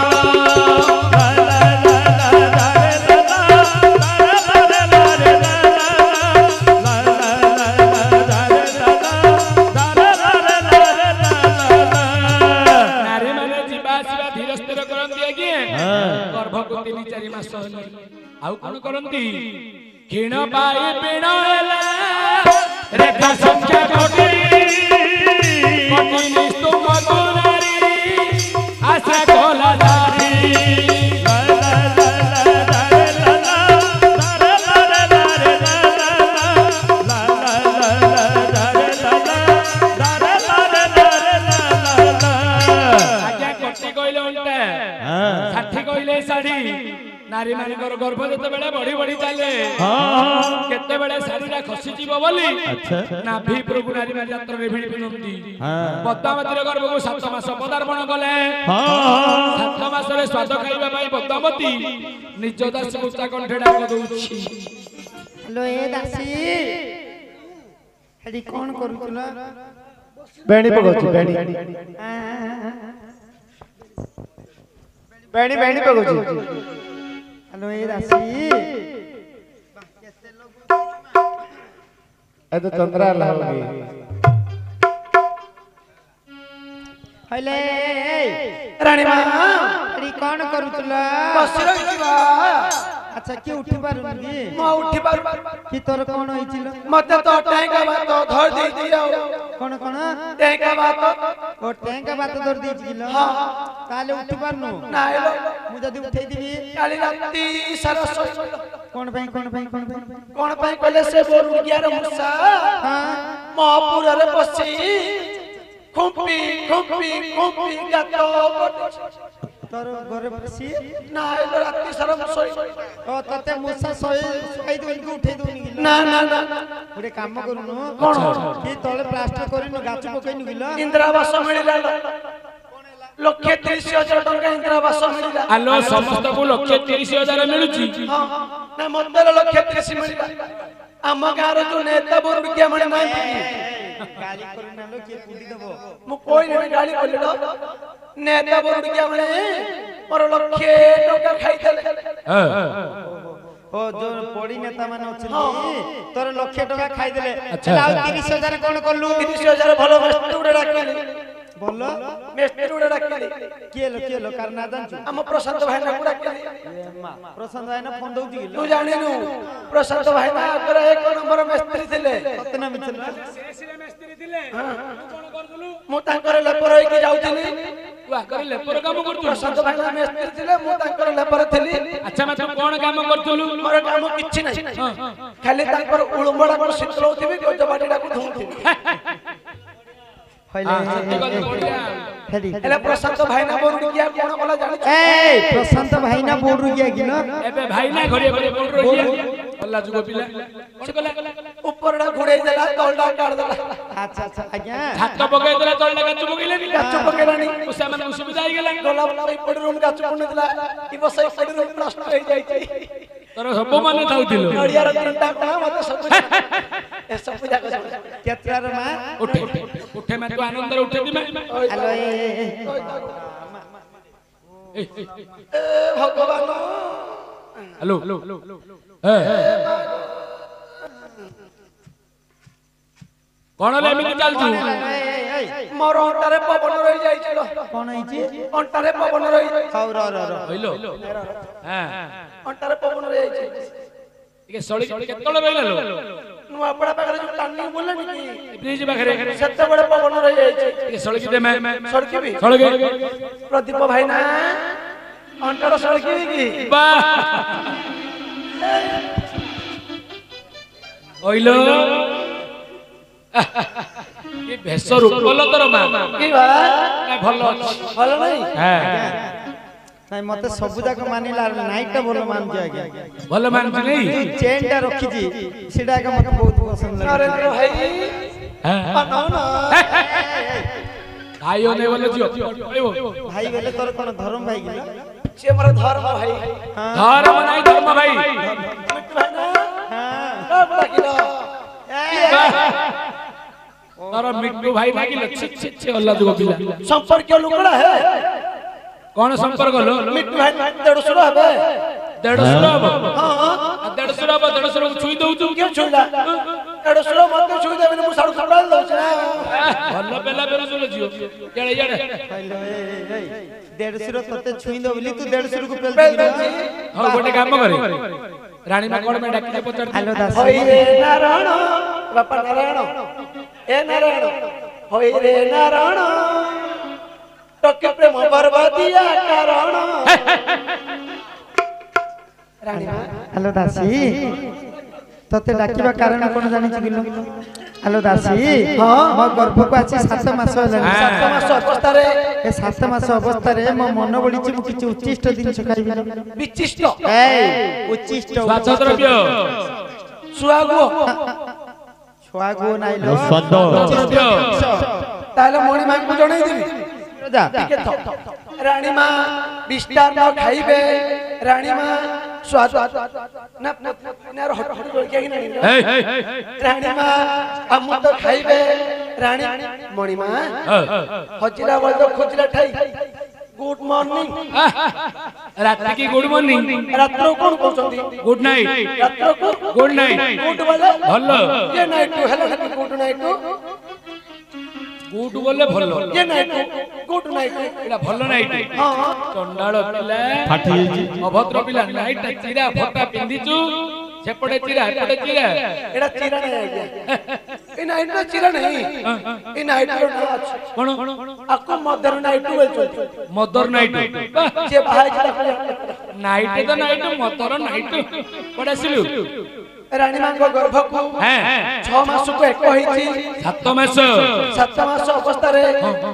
नारी माने जीवा आसवा धीर स्थिर करंती आज्ञा गर्भ को 3-4 मास आउ कोन करंती क्षीण पाई पिण हेला रेखा संख्या कोटी कोटी स्तूप गुनारी आशा कोला दारी नारी मानकर गर्भ जेतेबेले बड़ी बड़ी चले केतेबेले शारीरा खसी जीव बोली नाभि प्रभु नारी मान यात्रा रे भिड़ी पिनंती पद्मावती रे गर्भ को 7 मास पदार्पण कले 7 मास रे स्वाद खाइबा पई पद्मावती निज दासी उच्चा कंठे डाक दउछि हेलो ए दासी हेडी कोन करूतला बेणी पगोची बेणी बेणी बेणी पगोची हेलो ए दासी ए तो चंद्रा लाओगी हेले रानी मां हेडी कोन करूतला बस रहिबा अच्छा की उठी पारुनी म उठी पारु की तोर कोन होइचिलो मते तो टैंका बात धर दे दियो कोन कोन टैंका बात ओ टैंका बात धर दे दिलो हां काले उठी पारनु ना एलो मु जदी उठै दिबी काली राती सारा कोन भाई कहले से बोर गियार मुसा हां महापुर रे बसी खुंपी गातो तोर घरे बसी ना एलो राती सारा मुसई ओ तते मुसा सोई दउन को उठै दउनी ना गोटे काम करूनु कोन की तळे प्लास्टर करिनु गाछ पकैनु गिलो इंदिरावास मिलिला लक्षे 30,000 टंका इंदिरावास मिलिला आलो समस्त को लक्षे 30,000 मिलुची हां ना मते लक्षे 30 मिलिला आम गार जो नेता बोर विज्ञा मने नाही गाली करिना लो के कुडी देबो मु कोइ नै गाली करिलो नेता बोर विज्ञा मने मोर लक्षे टंका खाइतले ओ जो पड़ी नेता माने अछि तोर लक्षे टंका खाइ देले लाउ 30,000 कोन करलु 30,000 भलो मेस्त्री उडे डाकली बोलो मेस्त्री उडे डाकली केलो करना जानछु हम प्रशांत भाई ना डाकली प्रशांत भाई ना फोन दउची गिलो तू जानिनु प्रशांत भाई ना अगर 1 नंबर मेस्त्री थिले कतना मिछल शेषिरे मेस्त्री थिले तू कोन करदलु मु तांकर लेपर होई के जाउथिनी तू आकर लेपर काम करतु प्रशांत भाई ना मेस्त्री थिले मु तांकर लेपर थिली अच्छा मैं तू कोन काम करतलु मोर काम किछि नै खाली तांकर उळुंबडा को शीतल होथिबी गजबाडीडा को धौथिबी हेले प्रशांत भाई ना बोर्ड किया कोन बोला जानि ए प्रशांत भाई ना बोर्ड किया कि न एबे भाई ना घरे बोर्ड किया अल्लाह जुगो पिला कोन कला ऊपरडा घुड़े देला तलडा काट देला अच्छा आज्ञा छात पके देला तलडा गाछ पकेले नि गाछ पकेलानी उसे मन सुविधा आइ गेला गोला भाई पड़ रूम गाछ कोन देला ई बसई पड़ रूम नष्ट हो जाई छी तोर सब माने थाउतिलो नडियार तीनटा कोना मते सब ए सब पूजा कर केत्रार मां उठे मैं तो आनंद उठे दी मैं हेलो ए भगवान हेलो कोन ले एमिति चलछु मोर अंटारे पवन रही जाई छलो कोन आइची अंटारे पवन रही हौ र होइलो हां अंटारे पवन रही जाई छी के सळी केतळ रहिला लो नु आपडा पाखरे जो टानी बोलला नी ब्रिज पाखरे सत्ते बडे पवन रही जाई छी के सळी दे मैं सड़की भी सळगे प्रदीप भाई ना अंटार सड़की की वाह ओइलो ये भेसर उपल तोर मां की बा भलो नहीं हां नहीं मते सब जाक मानिला नाइट बोलो मान जे आगे भलो मानछि नहीं चेनटा रखी जी सेटा के मते बहुत पसंद लागे नरेंद्र भाई हां ना भाइयो ने बोले जियो भाई बोले तोर कोन धर्म भाई गिला से हमर धर्म भाई धर्म नहीं धर्म भाई हां गिला तोर मिट्टू भाई भागी लच्छे अल्लाह दुगो पिला संपर्क लुकड़ा है कौन संपर्क लो मिट्टू भाई 150 हबे 150 हबे हां 150 हबे 150 को छुई दउ तू क्यों छुईला 150 मत छुई देबे मु साडू खबराल दउ छ भलो बेला बेला चलो जियो याडे याडे 150 तते छुई दो बोली तू 150 को पेल दी हां गोटे काम करे रानी माकड़ में डाकी पचार हेलो दास होई रे नारायण बापा नारायण ए नारायण होई रे नारायण टके प्रेम बर्बादिया कारण रानी हेलो दासी तते डाकिबा कारण कोन जानि छि गिलो हेलो दासी हाँ मो गर्भ को आछि 7 मास हेलानी 7 मास अवस्था रे ए 7 मास अवस्था रे मो मन बळिछि मु किछि उच्चिष्ट जिनिस खाइबि विचिष्ट ए उच्चिष्ट स्वाद द्रव्य सुआगो छुआ गो नाइलो द्रव्य ताले मणि मां को जणै देबी जा ठीक है रानी मां विस्तार न खाइबे रानी मां स्वाद ना ना हट हट के नहीं रानी मां अमृत खाइबे रानी मणि मां हजिरा बोल तो खोजिला ठाई गुड मॉर्निंग रात की गुड मॉर्निंग रात्रो कोन कहउछंती गुड नाइट रात्रो को गुड नाइट गुड वाला भलो ये night hello good night good बोले भलो ये नाइट गुड नाइट एटा भलो नाइट हां चंडाळ पिला फाटी अभद्र पिला नाइट चिरा फटा पिंदिचु सेपटे चिरा एपटे चिरा एड़ा चिरा नहीं आज्ञा ए नाइट ना चिरा नहीं ए नाइट कोन आपको मदर नाइट बोल चलती मदर नाइट जे भाई नाइट तो नाइट मदर नाइट पड़ा सिलु रानी मां को गर्भ को हैं 6 मास को एक होईची 7 मास 7 मास अवस्था रे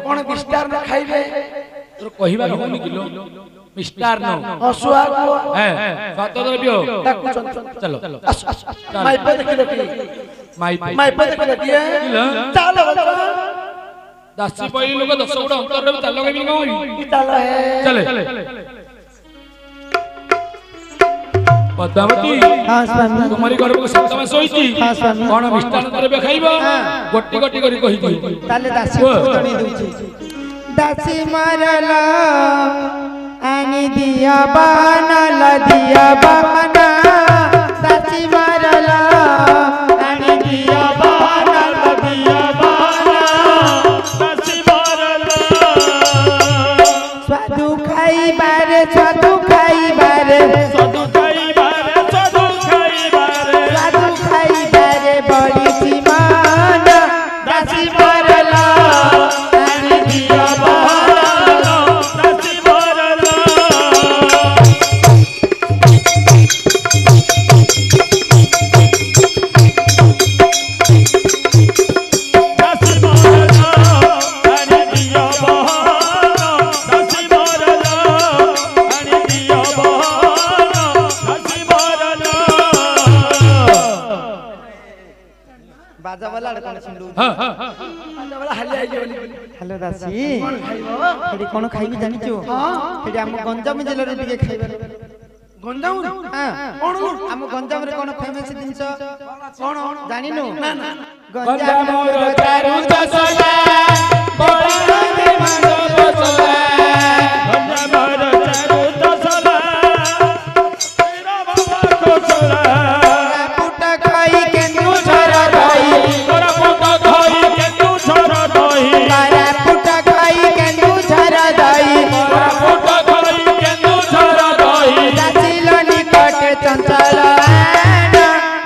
कोन विस्तार न खाइबे तो कहिबा होनी किलो मिस्टर नो हसुआ को हैं स्वाद द्रव्य ताकू चलो माई पे देख देखी माई पे देख देखी चलो दासी पई लोग 10 गुड़ा अंतर रे चलो के भी कोई चलो है चले पद्मावती हां स्वामी तुम्हारी घर को 7 मास होईची हां स्वामी कोन मिष्टान द्रव्य खाइबा गोटी गोटी करी कहि दी ताले दासी को जणी दउछि दासी मारला आनी दिया बाना दासी मारला आनी दिया बाना दासी मारला स्वादु खाइबारे स्वादु खाइबारे साधु खाइबारे साधु खाइबारे स्वादु खाइबारे बड़ी सीमान दासी मारला आनी दिया बाना दासी मारला दासी मारला आणि दिया बहाना दासी मारला आणि दिया बहाना दासी मारला बाजा वाला कोन सुनलु हां हां वाला हल्ला आई बोली हेलो दासी हेडी कोन खाइबी जानिछु हेडी हम गंजाम जिल्ला रे टिके खाइबा गंजाम हां कोन लो हम गंजाम रे कोन फेमस जिंस कोन जानिनु ना ना गंजाम मोर चारु चसला बड़ी रे मांडो बसला गंजामर चारु दसला तेरा बाबा कोसला पुट खाई के नुझर दई तोरा पोता खाई के तू छोरा दही तारा पुट खाई के नुझर दई तोरा पोता खाई के तू छोरा दही दासी लनी कटे चंचल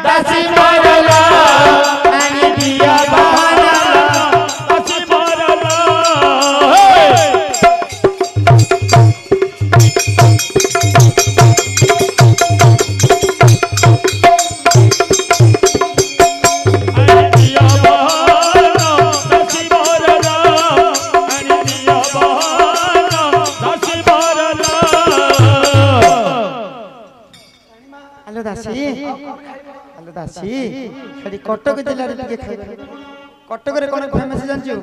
दासी मारला आनी दिया बहाना दासी मारला आणि दिया बहाना दासी मारला आणि दिया बहाना दासी मारला हेलो दासी हेडी कटक जिल्ला रे टिके खाइबा कटक रे कोन फेमस जानछु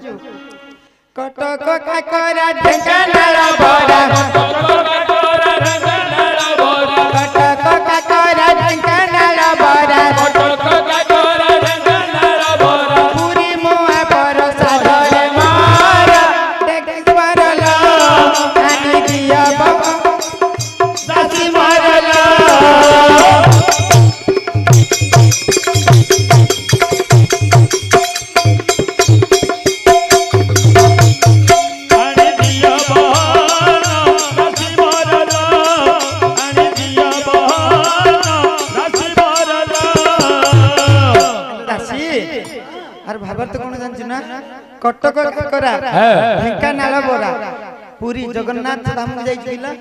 कटक काकरा ढेंकानाला बरा कटक काकरा ढेंकानाला बरा पूरी मुआ पर साधरे मारा देख मारला आनी दिया बाबा दासी मारला आणि दिया बहाना दासी मारला आणि दिया बहाना दासी मारला दासी आर भाबर तो कोन जानछु ना कटक काकरा ढेंकानाला बरा पूरी जगन्नाथ धाम जाइছিলা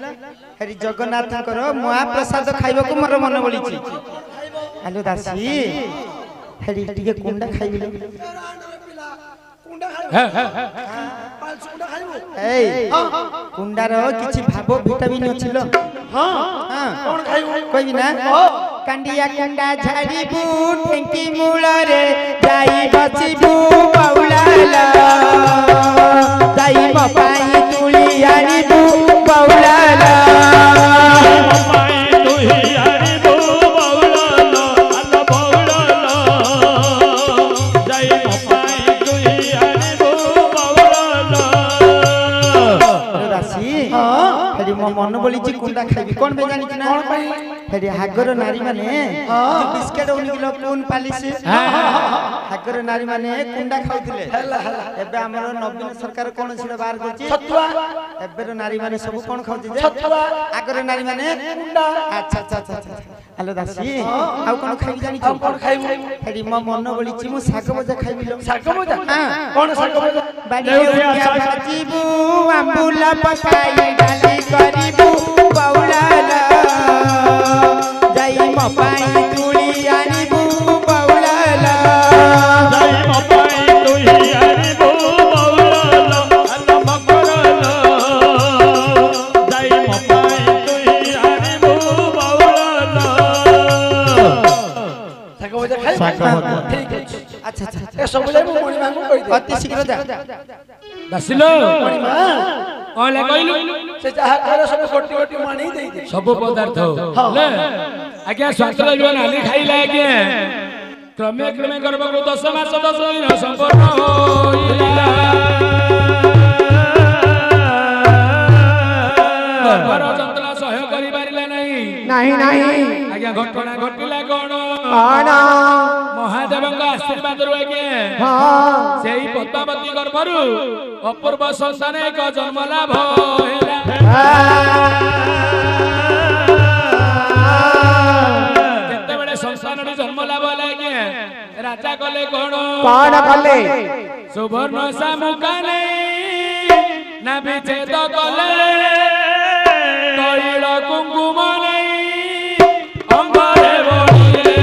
हरि जगन्नाथ करो महाप्रसाद खाइबा को मोर मन बलिछि हेलो दासी হেৰি টিকে কুଣ୍ଡা খাইবিলো এই কুଣ୍ଡার কিছু ভাব ভিটামিন ছিল কইবি না কান্ডিয়া কুন্ডা ঝাড়িবু ঠেঙ্কি মূଳରେ যাই বসিবু বাউলালা যাই মপাই তুলি আনিবু বাউলালা मन बोली कुंडा खाइबी कौन बे जानि ना हेडी हागर नारी माने बिस्केट उनिलो कोन पालिस हागर नारी माने कुंडा खाउथिले एबे हमर नवीन सरकार कोन सिडा बाहर करछि छतुआ एबे नारी माने सब कोन खाउछि जे छतुआ हागर नारी माने कुंडा अच्छा अच्छा अच्छा हेलो दासी आउ कोन खाइबी जानि कोन खाइबू हेडी म मन बोली मु साग भजा खाइबिलो साग भजा कोन साग भजा बाडी भाजीबू आंबुला पकाई डाली करिबू बाउलाला जाई मपाई तुली आनिबू बाउलाला जाई मपाई तुली आनिबू बाउलाला अल्लाह मकरला जाई मपाई तुली आनिबू बाउलाला साग भजा खाइ ठीक है अच्छा अच्छा ए सब जाई मु मणि मांगू कहि दे अति शीघ्र जा दसिलो मणि मां ओले कइलु से जहा करे सब कोटी कोटी मानी दे दे सब पदार्थ ले आज्ञा स्वास्थ्य लगन आली खाइला आज्ञा क्रमे क्रमे गर्भको 10 मास 10 दिन संपूर्ण होइला गर्भर जंतला सहयोग करि पारिला नहीं आज्ञा घटना घटिला कोन महादेवଙ୍କ आशीर्वादରୁ आज्ञा सेही पद्मावती गर्भरू अपूर्व संतान एक जन्म लाभ ହେଲା केतेबेले संतानटी जन्म लाभ होला आज्ञा राजा कले कोन कले सुवर्ण सामुकाने ना विच्छेद कले तैल कुंकुम नहीं अंगरे बढिले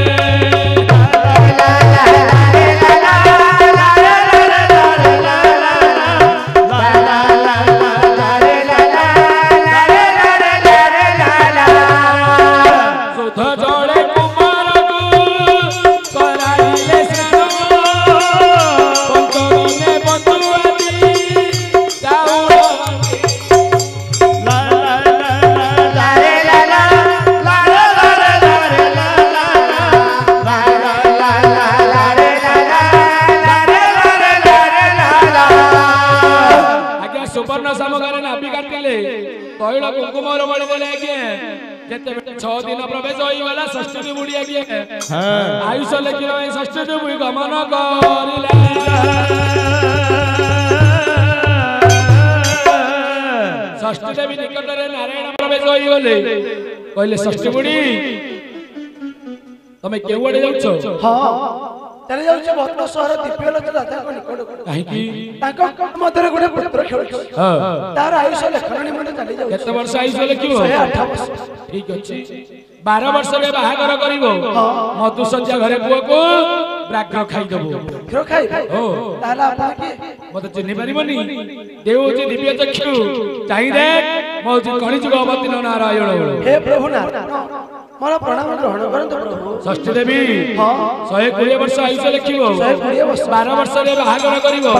तैल कुंकुम बड़ी बोले केते 6 दिन प्रवेश होई वाला षष्ठी बुढ़ी आगे आयुष लेखिल षष्ठी बुढ़ी गमन करिला षष्ठी देवी निकट रे नारायण प्रवेश होई गले कहले षष्ठी बुढ़ी तमे केउडे जाउछो हां चले जाउछ भक्त शहर दिव्यलोक राजा को निकट काहे की ताको मधुर गुडे पुत्र खेलछ हां तार आयुष लेखन निमंत चली जाउछ केते वर्ष आयुष लेखिबो 108 वर्ष ठीक अछि 12 वर्ष रे बाहागर करिवो मधुसज्जा घरे पुओ को ब्राग्र खाइ देबो ब्राग्र खाइ हो ताला आपन की मते चिन्हि परिबनी देवजी दिव्य चक्षु चाहि दे मौजी कणिजुग अवतीर्ण नारायण हे प्रभु नारायण मोर प्रणाम ग्रहण करंतु प्रभु षष्ठी देवी हां 120 वर्ष आयुष लेखिबो 120 वर्ष 12 वर्ष रे बाहागर करिवो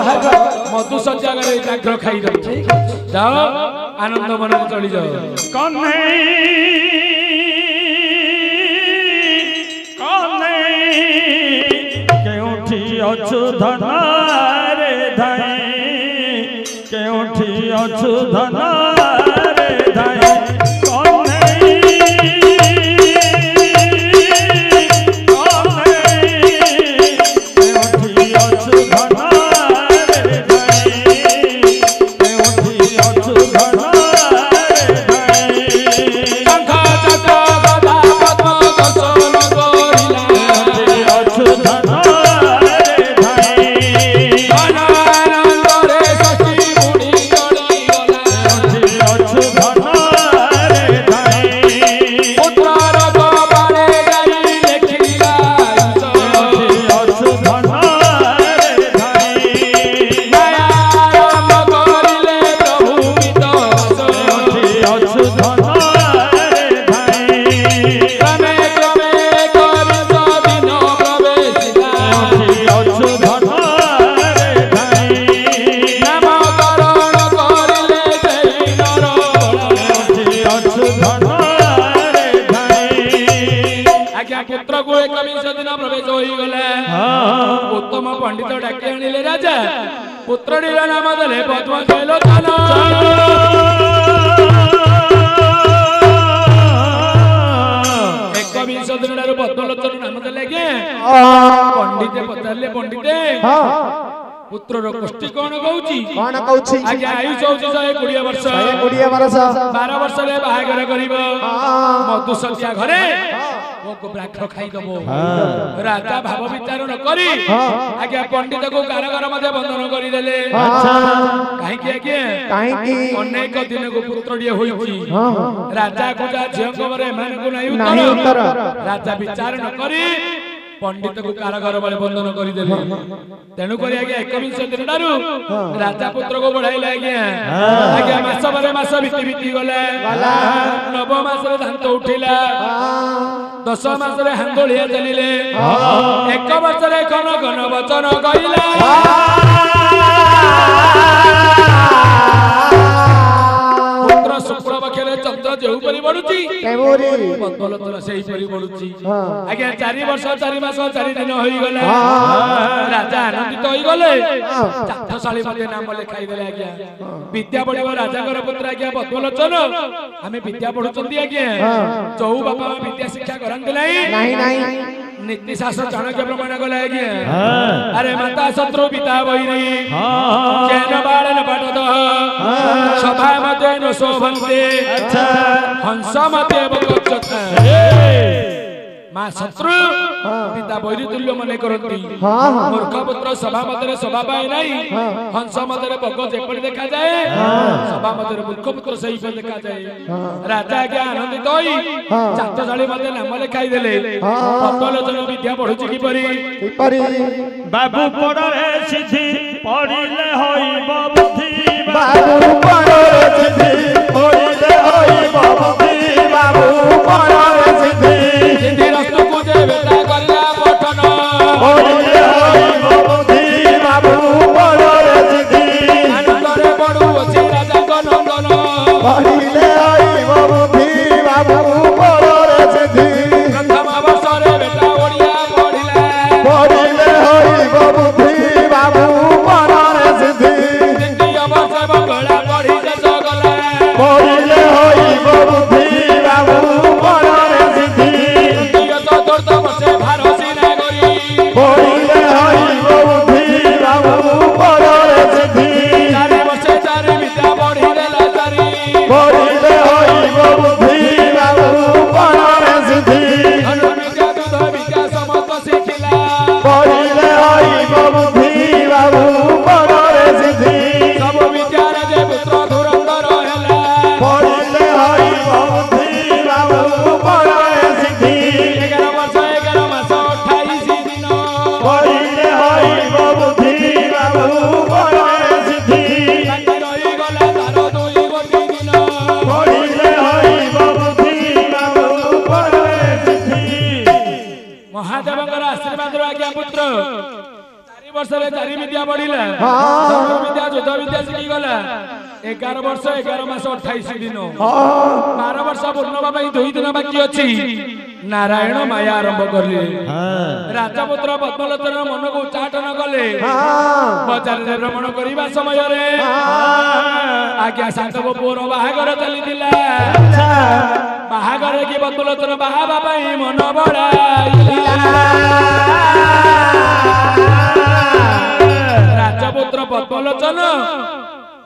मधुसज्जा घरे ब्राग्र खाइ देबो जाओ आनंद मन चली जाओ कन्हे केउठी अछु धना रे धाई केउठी अछु धना रे धाई आज्ञा पुत्र को 21 दिन प्रवेश होई गले उत्तम पंडित डाके आनिले राजा पुत्रडीर नाम देले पद्मशैलोचन 21 दिन पद्मलोचन नाम देले के पंडिते पचारले पंडिते पुत्रर गोष्ठी कौन कहूची आज्ञा आयुष होची 120 वर्ष 12 वर्ष रे बाहागर करिवो मधुसज्जा घरे को ब्राह्मण खाई दबो राजा भाव विचार न करी आज्ञा पंडित को कारागार मध्ये बंधन करि देले काहे के अनेक दिन को पुत्रडिए होईची राजा को जा झियो खबरे मान को नाही उत्तर राजा विचार न करी पंडित को कारागार वाले बंधन कर देले तेणु करी आज्ञा 21 दिन डारू राजा पुत्र को बढ़ाइले आज्ञा मास बारे मास बीती गले 9 मास रे दांत उठिला 10 मास रे हांगोलिया चलिले 1 वर्ष रे घन घन वचन कइले पुत्र शुक्ल पक्षरे चंद्र जेउ परि बढुची पद्मलोचन सेही परि बढुची आज्ञा 4 वर्ष 4 मास 4 दिन होई गला राजा आनंदित होई गले चाठशाली मध्ये नाम लिखाई देले आज्ञा विद्या पढिबो राजा घर पुत्र आज्ञा पद्मलोचन आमे विद्या पढुचंदी आज्ञा चौ बापा विद्या शिक्षा करंत नाही नीति शास्त्र चाणक्य प्रमाण गले आज्ञा अरे माता शत्रु पिता वैरी केन बाळन पाटद सभा मध्ये न शोभन्ते हंस मध्ये बगच्छते मां शत्रु पिता वैरी तुल्य मने करंती मूर्ख पुत्र सभा मध्ये शोभा पाए नाही हंस मध्ये बग जेपरि देखा जाए सभा मध्ये मूर्ख पुत्र सही पर देखा जाए राजा के आनंदित होई चाटशाली मध्ये नाम लिखाई देले पद्मलोचन विद्या पढुची की परी बाबू पढ़े सिद्धि पढ़िले होइब बुद्धि बाबू पढ़े सिद्धि पढ़िले होइब बुद्धि बाबू पढ़े सिद्धि सिद्धि रस्तु को जे बेटा करिया पठन पढ़िले होइब बुद्धि बाबू पढ़े सिद्धि आनंदरे बडू अछि राजा को नंदन पढ़िले होइब बुद्धि बाबू पढ़े सिद्धि प्रथम अवसरे बेटा ओडिया पढिला पढ़िले होइब बुद्धि बाबू पढ़े सिद्धि द्वितीय वर्ष बंगला पढि शेष गला पढ़िले होइब बुद्धि बाबू पढ़े सिद्धि तृतीय चतुर्थ वर्षे भारसी नागरी पढ़िले होइब बुद्धि बाबू पढ़े सिद्धि 4 वर्षे 4 विद्या पढिले चारि पढ़िले होइब बुद्धि बाबू पढ़े सिद्धि धनु विद्या दूध विद्या समस्त शिखिला पढ़िले होइब बुद्धि बाबू पढ़े सिद्धि सब विद्या राजे पुत्र धुरंधर ହେଲା पढ़िले होइब बुद्धि बाबू पढ़े सिद्धि 11 वर्ष 11 मास 28 दिन पढ़िले होइब बुद्धि बाबू पढ़े सिद्धि ତାଙ୍କେ ରହିଗଲା ତାର 2 ଗୋଟି ଦିନ पढ़िले होइब बुद्धि बाबू पढ़े सिद्धि महादेवଙ୍କର आशीर्वाद आज्ञा पुत्र 4 वर्ष रे 4 विद्या पढिला धनु विद्या युद्ध विद्या शिखि गला 11 वर्ष 11 मास 28 दिन 12 वर्ष पूर्ण होबा पई 2 दिन बाकी अछि नारायण माया आरंभ करले राजा पुत्र पद्मलोचन मन को उच्चाट न गले बजार रे भ्रमण करिबा समय रे आज्ञा सातव पुर बाहागर चलिथिला बाहागर की पद्मलोचन बाहाबा पई मन बढाइला राजपुत्र पद्मलोचन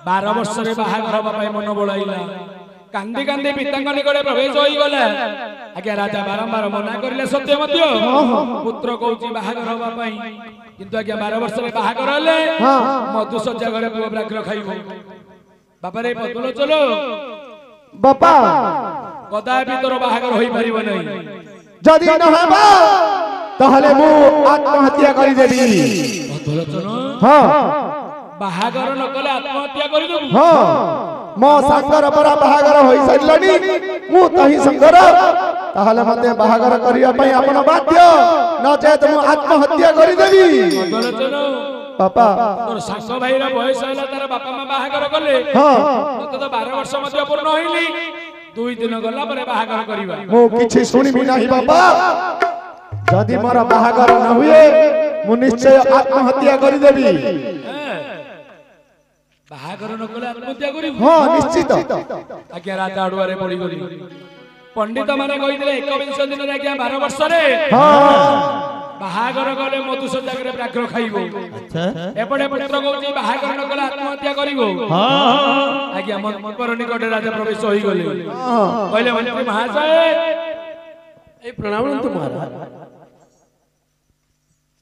12 वर्ष रे बाहागर होबा पई मन बढाइला कांदी कांदी पितांग निकटे प्रवेश होई गला आज्ञा राजा बारंबार मना करिले सत्य मध्य पुत्र कहूची बाहागर होबा पई किंतु आज्ञा 12 वर्ष रे बाहागर हले मधुसज्जा घरे पुଅ ब्राह्मण खाइबो बापा रे पद्मलोचन बापा कदापि तोर बाहागर होई परिबो नै जदि न हेबा ताहले मु आत्महत्या करि देबी पद्मलोचन हां बाहागर न कले आत्महत्या करि देबु हां मो संगर परा बाहागर होई सरिलनी मु तही संगर ताहले मते बाहागर करिया पई अपन बाध्य न चेत मु आत्महत्या करि देबी पद्मलोचन पापा तोर सास भाईर बयस होला तार बापा मां बाहागर कले हां तते तो 12 वर्ष मध्ये पूर्ण होइली 2 दिन गला परे बाहागर करिबा मु किछि सुनिबि नाही बापा जदि मोर बाहागर न हुए मु निश्चय आत्महत्या करिदेबी। बाहागर न कले आत्महत्या करी? हां निश्चित। आज्ञा राजा अडुआरे पड़ी गली। पंडित माने कहिदिले 21 दिन रे आज्ञा 12 वर्ष रे बाहागर गले मधुसज्जा करे व्याघ्र खाइबो। अच्छा एपडे पुत्र कहउची बाहागर न कले आत्महत्या करिवो। हां आज्ञा पर निकट राजा प्रवेश होई गले। कहले मंत्री महाशय ए प्रणाम नंतु महाराज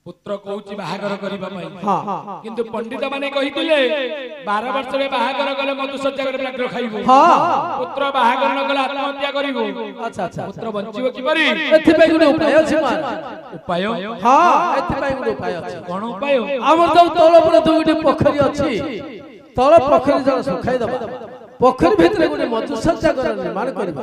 पुत्र कहउची बाहागर करिबा पई। हां किंतु पंडित माने कहितिले 12 वर्ष रे बाहागर गले मधुसज्जा करे व्याघ्र खाइबो। हां पुत्र बाहागर न गले आत्महत्या करिवो। अच्छा अच्छा पुत्र बंचिबो कि परि? एथि पई गुटे उपाय अछि महाराज। उपाय? हां एथि पई गुटे उपाय अछि। कोन उपाय? हमर तो तळ पर दुइटे पोखरी अछि। तळ पोखरी जल सुखाई दबा। पोखरी भितर गोटे मधुसज्जा घर निर्माण करबा।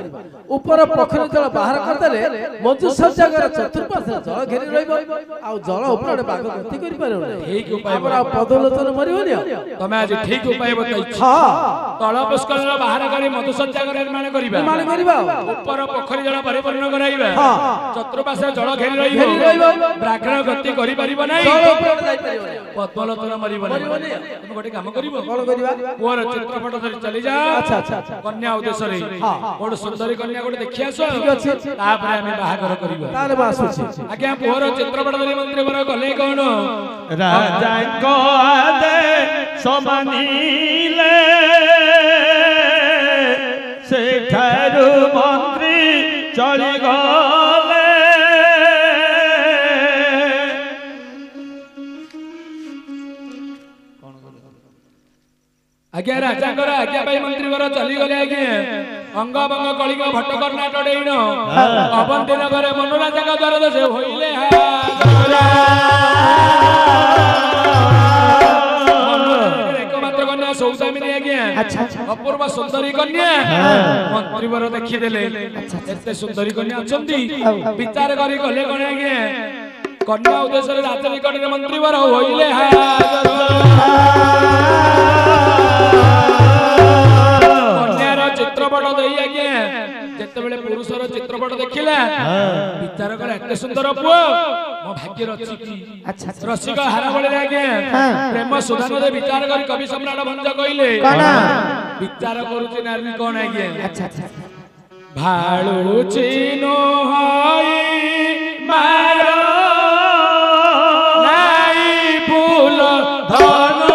ऊपर पोखरी जल बाहर कर देले मधुसज्जा घर चतुर्पार्श्व जल घेरी रहइबो आ जल ऊपर बाग गति करि परबो। ठीक उपाय हमरा पदोलतन मरिबोनी। तमे आज ठीक उपाय बताइ। हां तळ पुष्कर बाहर करी मधुसज्जा घर निर्माण करिबा। ऊपर पोखरी जल परिपूर्ण कराइबा। हां चतुर्पार्श्व जल घेरी रहइबो। ब्राह्मण गति करि परिबो नै। जल ऊपर जाई परिबो। पदोलतन मरिबो नै। तुम गोटे काम करिवो। कोन करिबा? पुअर चित्रपट धरि चली जा। अच्छा अच्छा कन्या उद्देश्य रे कोड सुंदरी कन्या कोड देखि आसो। ठीक अछि तापर हम बाहागर करिबो। ताले बासुछि आज्ञा पुअर चित्रपट धरि मंत्री बर गले कोन राजा को आदे समानीले से ठारू मंत्री चली गले। आज्ञा राजा कर आज्ञा भाई मंत्री वर चली गले। आज्ञा अंग बंग कलिग भट्ट कर्णाट डेइन अवंती नगर मनोराजा का द्वार दे होइले एकमात्र कन्या सौदामिनी। आज्ञा अपूर्व सुंदरी कन्या मंत्री वर देखि देले। एते सुंदरी कन्या अछंती विचार करी गले कोन। आज्ञा कन्या उद्देश्य राजा निकट मंत्री वर होइले चित्रपट दे। आज्ञा जेतेबेले पुरुषर चित्रपट देखिला विचार कर एते सुंदर पुओ मो भाग्य रछि की। अच्छा रसिक हारा बळे। आज्ञा प्रेम सुधान दे विचार कर कवि सम्राट भंज कइले विचार करूची नारी कोन। आज्ञा अच्छा अच्छा भाळु चिनो हाई मारो नाई फूल धनु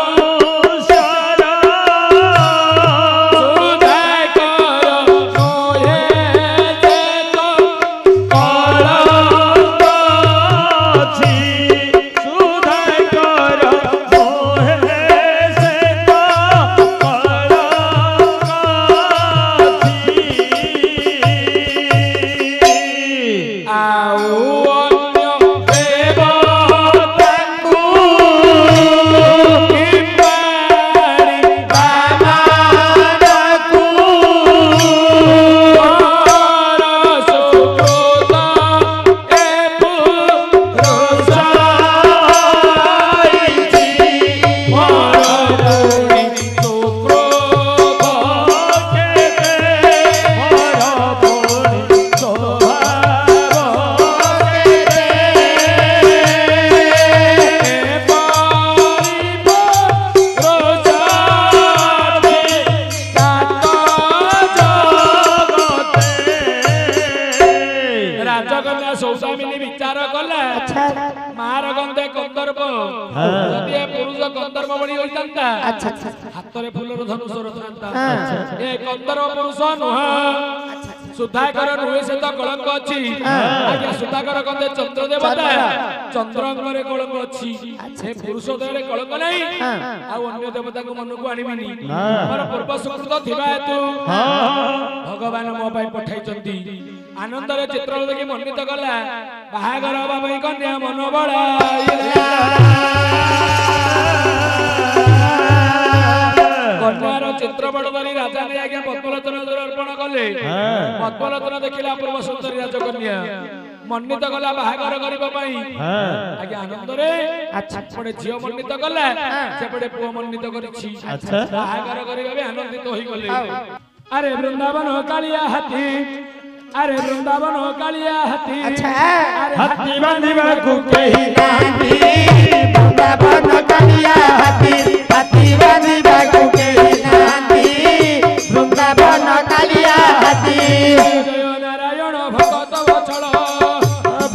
हातरे फूलर धनुष रथांता ए कंदर पुरुष नुहा सुधाकर नुहे से तो कलंक अछि। आज्ञा सुधाकर कंदे चंद्र देवता चंद्रंग रे कलंक अछि। ए पुरुष देहरे कलंक नै आ अन्य देवता को मन को आनिबिनी। हमर पूर्व सुकृत थिबा हेतु भगवान मो पई पठाई चंदी। आनंद रे चित्र देखि मन्वित कला बाहागर बाबा पई कन्या मन बड़ाइला। कन्यार चित्रपट धरी राजा ने आज्ञा पद्मलोचन अर्पण कले। पद्मलोचन देखिला पूर्व सुंदरी राजकन्या मन्वित कला बाहागर करिबा पई। आज्ञा आनंद रे पडे झियो मन्वित कला सेपडे पुओ मन्वित करिछि। बाहागर करिबा बे आनंदित होई गले। अरे वृंदावन कालिया हाथी अरे वृंदावन कालिया हाथी अच्छा हाथी बांधिବାକୁ କେହି नांदी वृंदावन कालिया हाथी हाथी बांधिବାକୁ केही नांदी वृंदावन कालिया हाथी जय नारायण भगत वचल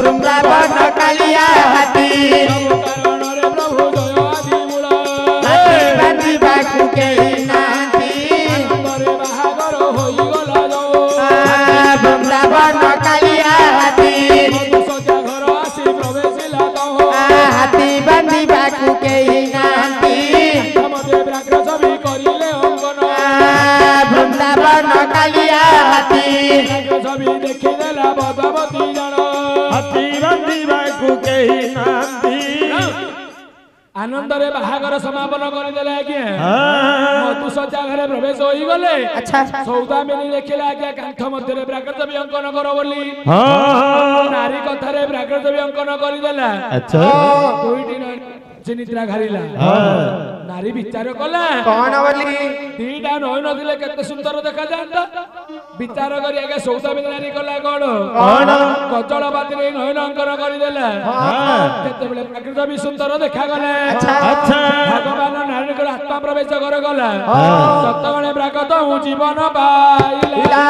वृंदावन कालिया हाथी सब कारण रे प्रभु जय आदि मूल हाथी बांधिବାକୁ केही नांदी आनंदरे बाहागर होई गला जो वृंदावन कालिया हाथी सजा घर आसी प्रवेशिला तो हाथी बांधिବାକୁ केही नांदी मते व्याघ्र छवि करिले अंकन वृंदावन कालिया हाथी व्याघ्र छवि देखि देला पद्मावती जन ହାତୀ ବାନ୍ଧିବାକୁ କେହି ନାହାନ୍ତି आनंदरे बाहागर समापन करदेले आज्ञा ହଁ। मधुसज्जा घरे प्रवेश होई गले अच्छा सौदामिनी लेखिला आज्ञा कांथ मध्यरे प्राकृत अंकन कर बोली ହଁ नारी कथारे प्राकृत अंकन करदेला ଆଚ୍ଛା दुईटी चिनित्रा घारिला नारी विचार कला कौन बोली दीटा नई नथिले केते सुंदर देखा जांता विचार करी आगे सौदामिनी नारी कला कोन କଣ कचल बातिरे नयन अंकन करदेला केते बेले प्राकृत भी सुंदर देखा गले ଆଚ୍ଛା भगवान नारी को आत्मा प्रवेश कर गला सतगणे प्राकृत हूँ जीवन पाइला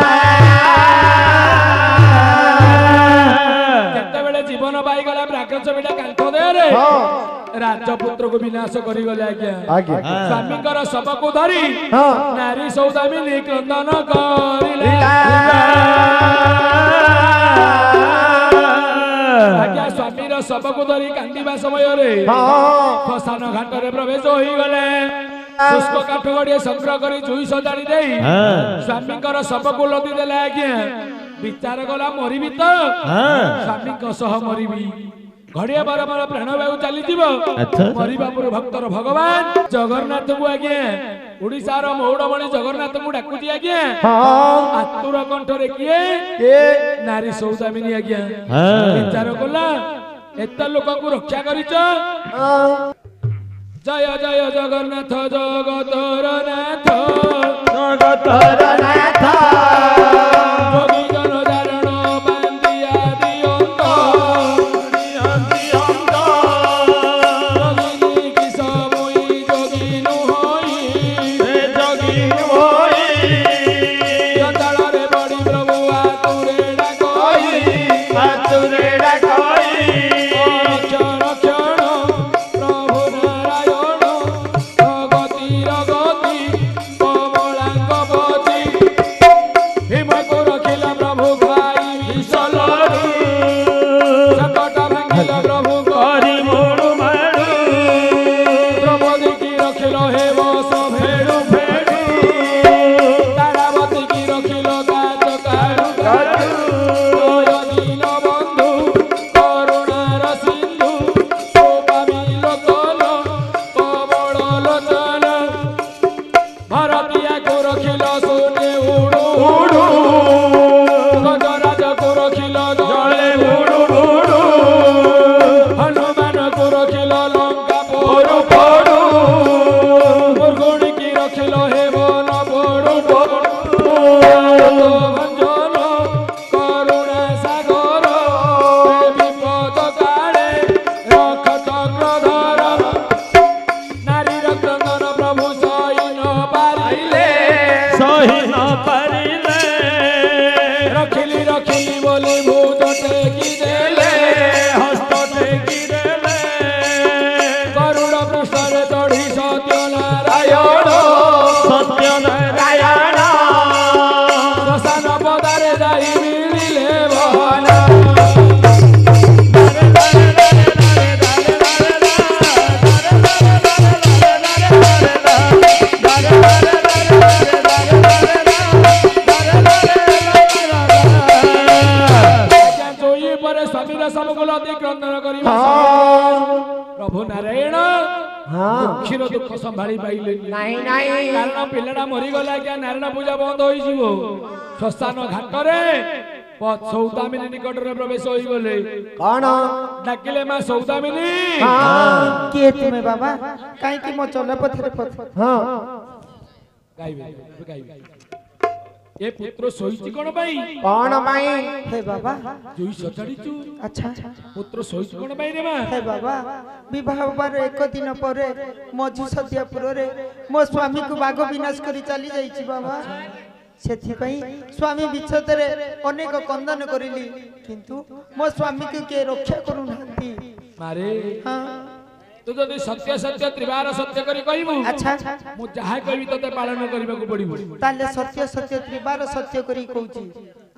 केतेबेले जीवन पाई गला प्राकृत बिटा कांथ देरे राजपुत्र को विनाश करी गले आज्ञा आगे स्वामीकर शव को धरी हाँ नारी सौदामिनी क्रंदन करिला आज्ञा स्वामीर शव को धरी कांदिबा समय रे श्मशान घाट रे प्रवेश होई गले शुष्क काठ गड़िए संग्रह करी जुई सजाड़ी दे स्वामीकर शव को लदी देले आज्ञा विचार गला मरिबी तो स्वामी सह मरिबी घड़िया बार बार प्राण वायु चली मरिबा पूर्व भक्तर भगवान जगन्नाथ को आज्ञा ओडिशार मौड़मणि जगन्नाथ को डाकुची आज्ञा आतुर कंठरे किए नारी सौदामिनी आज्ञा विचार कला एत लोक को रक्षा करिच जय जय जगन्नाथ जगतर नाथ ଜଗତର ନାଥ जोगी जन धारण बांधिया दियंत ନିଅନ୍ତି ଅନ୍ତ जोगिनी किस मुई जोगिनु होई ସେ ଜଗି ହୋଇ जंजाଳରେ पड़ी प्रभु आतुरे डाकई ହାତୁରେ ଡାକଇ क्षण क्षण प्रभु नारायण भगतीर गति कमलांग बती भीम को रखिला प्रभु खाई विषलरू संकट भांगिला प्रभु କରି ମୋଡୁ ମାଡୁ द्रौपदी की रखिल हे बस भेड़ू भेड़ू तारावती की रखिल काच कारू कारू दीन बंधु करुणार सिंधु गोपामी लोकन कमल लोचन भारतीया को रखिल सोने उड़ू उड़ू गजराज को रखिल जले ବୁଡୁ ବୁଡୁ हनुमान को रखिल लंका पोरू पोरू मुर्गुणी की रखिल हे वन पोरू पोरू भंजन करुणा सागर हे विपद काले रख चक्रधर नारी क्रंदन प्रभु सही न पारिले ସହି ନ ପାରିଲେ रखिली रखिली बोली भूत टेकी देले ହସ୍ତ ଟେକି ଦେଲେ करुण पृष्ठरे चढ़ी सत्य नारायण ସତ୍ୟ ନାରାୟଣ श्मशान पदारे जाई मिलिले भवन जोई पर स्वामीर सबको लदी क्रंदन करिबा प्रभु नारायण क्षीर दुख संभाली पाइले नहीं नहीं कारण पिलाटा मरी गला क्या नारायण पूजा बंद होई जीवो श्मशान घाटरे सौदामिनी निकट रे प्रवेश होई गले कौन डाकिले मां सौदामिनी किए तुम्हें बाबा कहीं की मो चल पथरे पथ हाँ गाइबे गाइबे ए पुत्र सोईची कोन भाई कौन माई हे बाबा जुई सजाड़ीचु अच्छा पुत्र सोईची कोन भाई रे मा हे बाबा विवाह हबार एक दिन पर मझु सदियापुर रे मो स्वामी को बाघ विनाश करी चली जाइछि बाबा सेथिपई स्वामी विच्छेदरे अनेक कंदन करिली किंतु मो स्वामी को के रक्षा करू नांती मारे हां तू जदि सत्य सत्य त्रिवार सत्य करी कहबू अच्छा मु जहा कहबी तते पालन करबा को पड़िबो ताले सत्य सत्य त्रिवार सत्य करी कहूची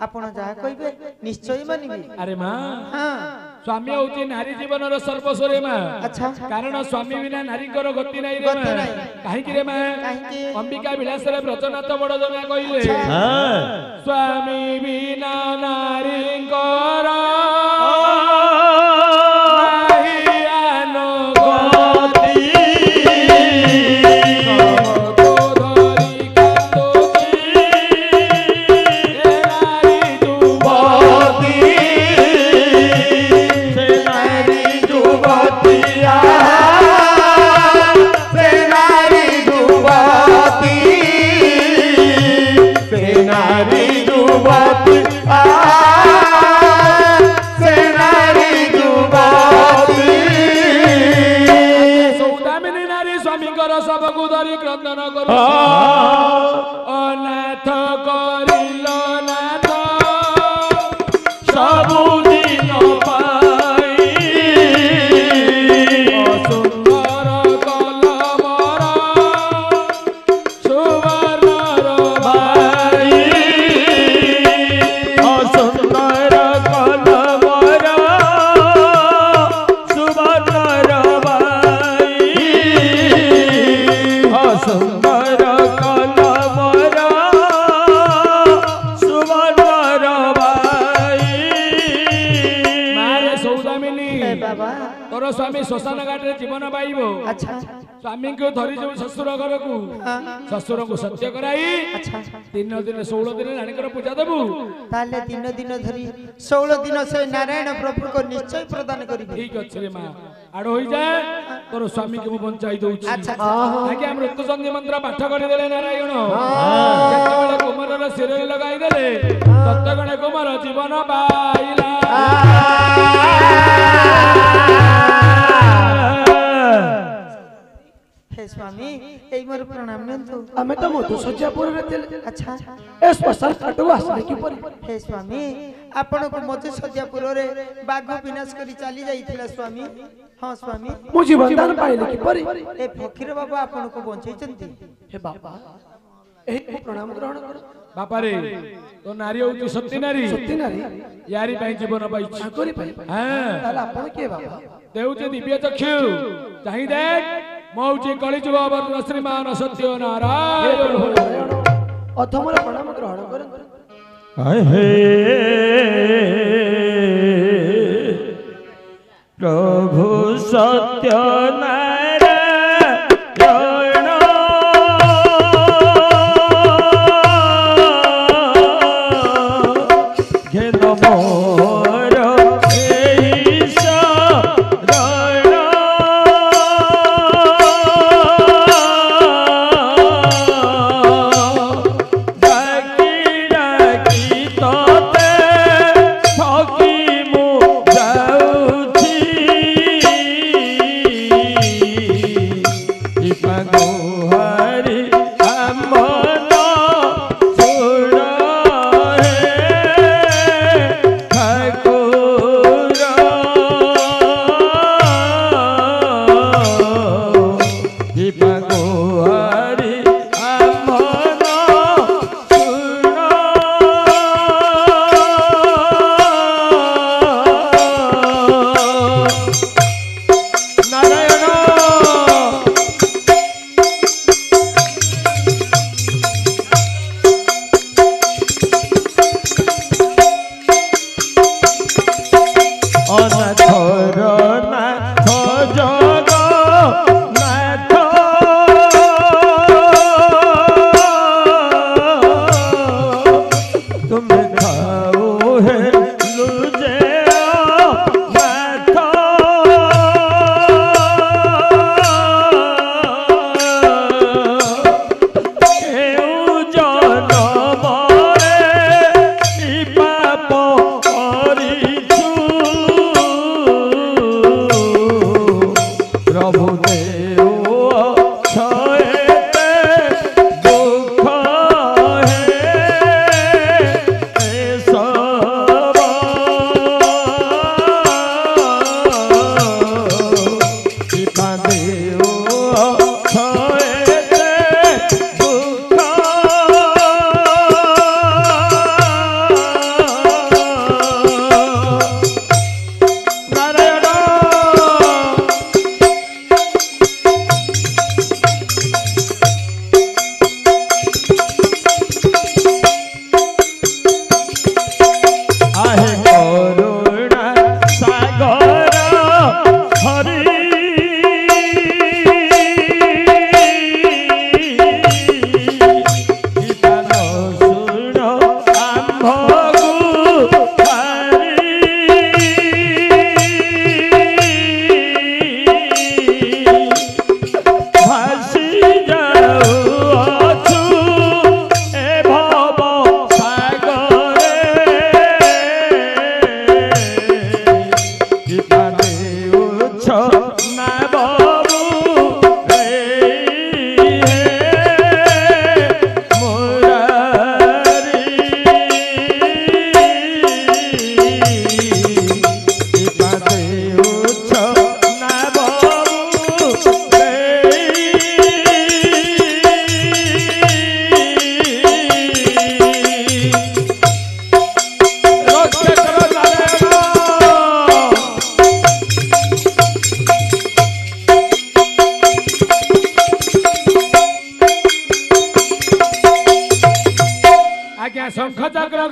आपण जहा कहबे निश्चय मानिबे अरे मां हां स्वामी होची नारी जीवन रो सर्वस्व रे मां अच्छा कारण स्वामी बिना नारी कर गति नै रे गति मां नाही। काहे कि रे मां काहे अंबिका विलास रे व्रतनाथ बड़ जना कहिले स्वामी बिना नारी कर सबको धरी क्रंदन करू अनाथ करिल नाथ सबुदिन पाई सुंदर कलमर सुवर्णर भाई सुंदर कलमर सुवर्णर सुंदर कलमर सुवर्णर भाई मारे सौदामिनी बाबा तोर स्वामी श्मशान घाट रे जीवन पाइबो अच्छा स्वामी को धरी जो ससुर घर को ससुर को सत्य कराई अच्छा 3 दिन 16 दिन रानीकर पूजा देबू ताले दिन दिन धरी 16 दिन से नारायण प्रभु को निश्चय प्रदान करिबे ठीक अछि रे मां आड़ होई जाए तोर स्वामी के मु बंचाई दउछि अच्छा आगे हम मृत्यु संधि मंत्र पाठ करि देले नारायण जेतेबेले कुमार र सिर लगाई देले तत्तगणे कुमार जीवन पाइला हे स्वामी एई मोर प्रणाम नंतु आमे तो मधु सज्जापुर रे तेले अच्छा ए स्मशान काटू आसले की परी हे स्वामी आपण को मधु सज्जापुर रे बाघ विनाश करी चली जाइथिला स्वामी हां स्वामी मु जीवन दान पाइले की परी ए फकीर बाबा आपण को बंचैचंती हे बाबा ए प्रणाम ग्रहण कर बापा रे तो नारी होती सत्य नारी सत्य नारी यारी पई जीवन पाइछि करी पाई हां ताला आपण के बाबा देउछि दिव्य चक्षु चाहि देख मौजी कलिजुग अवर्ण श्रीमान सत्य नारायण अथमर प्रणाम ग्रहण कर प्रभु सत्य नारायण घेन मोर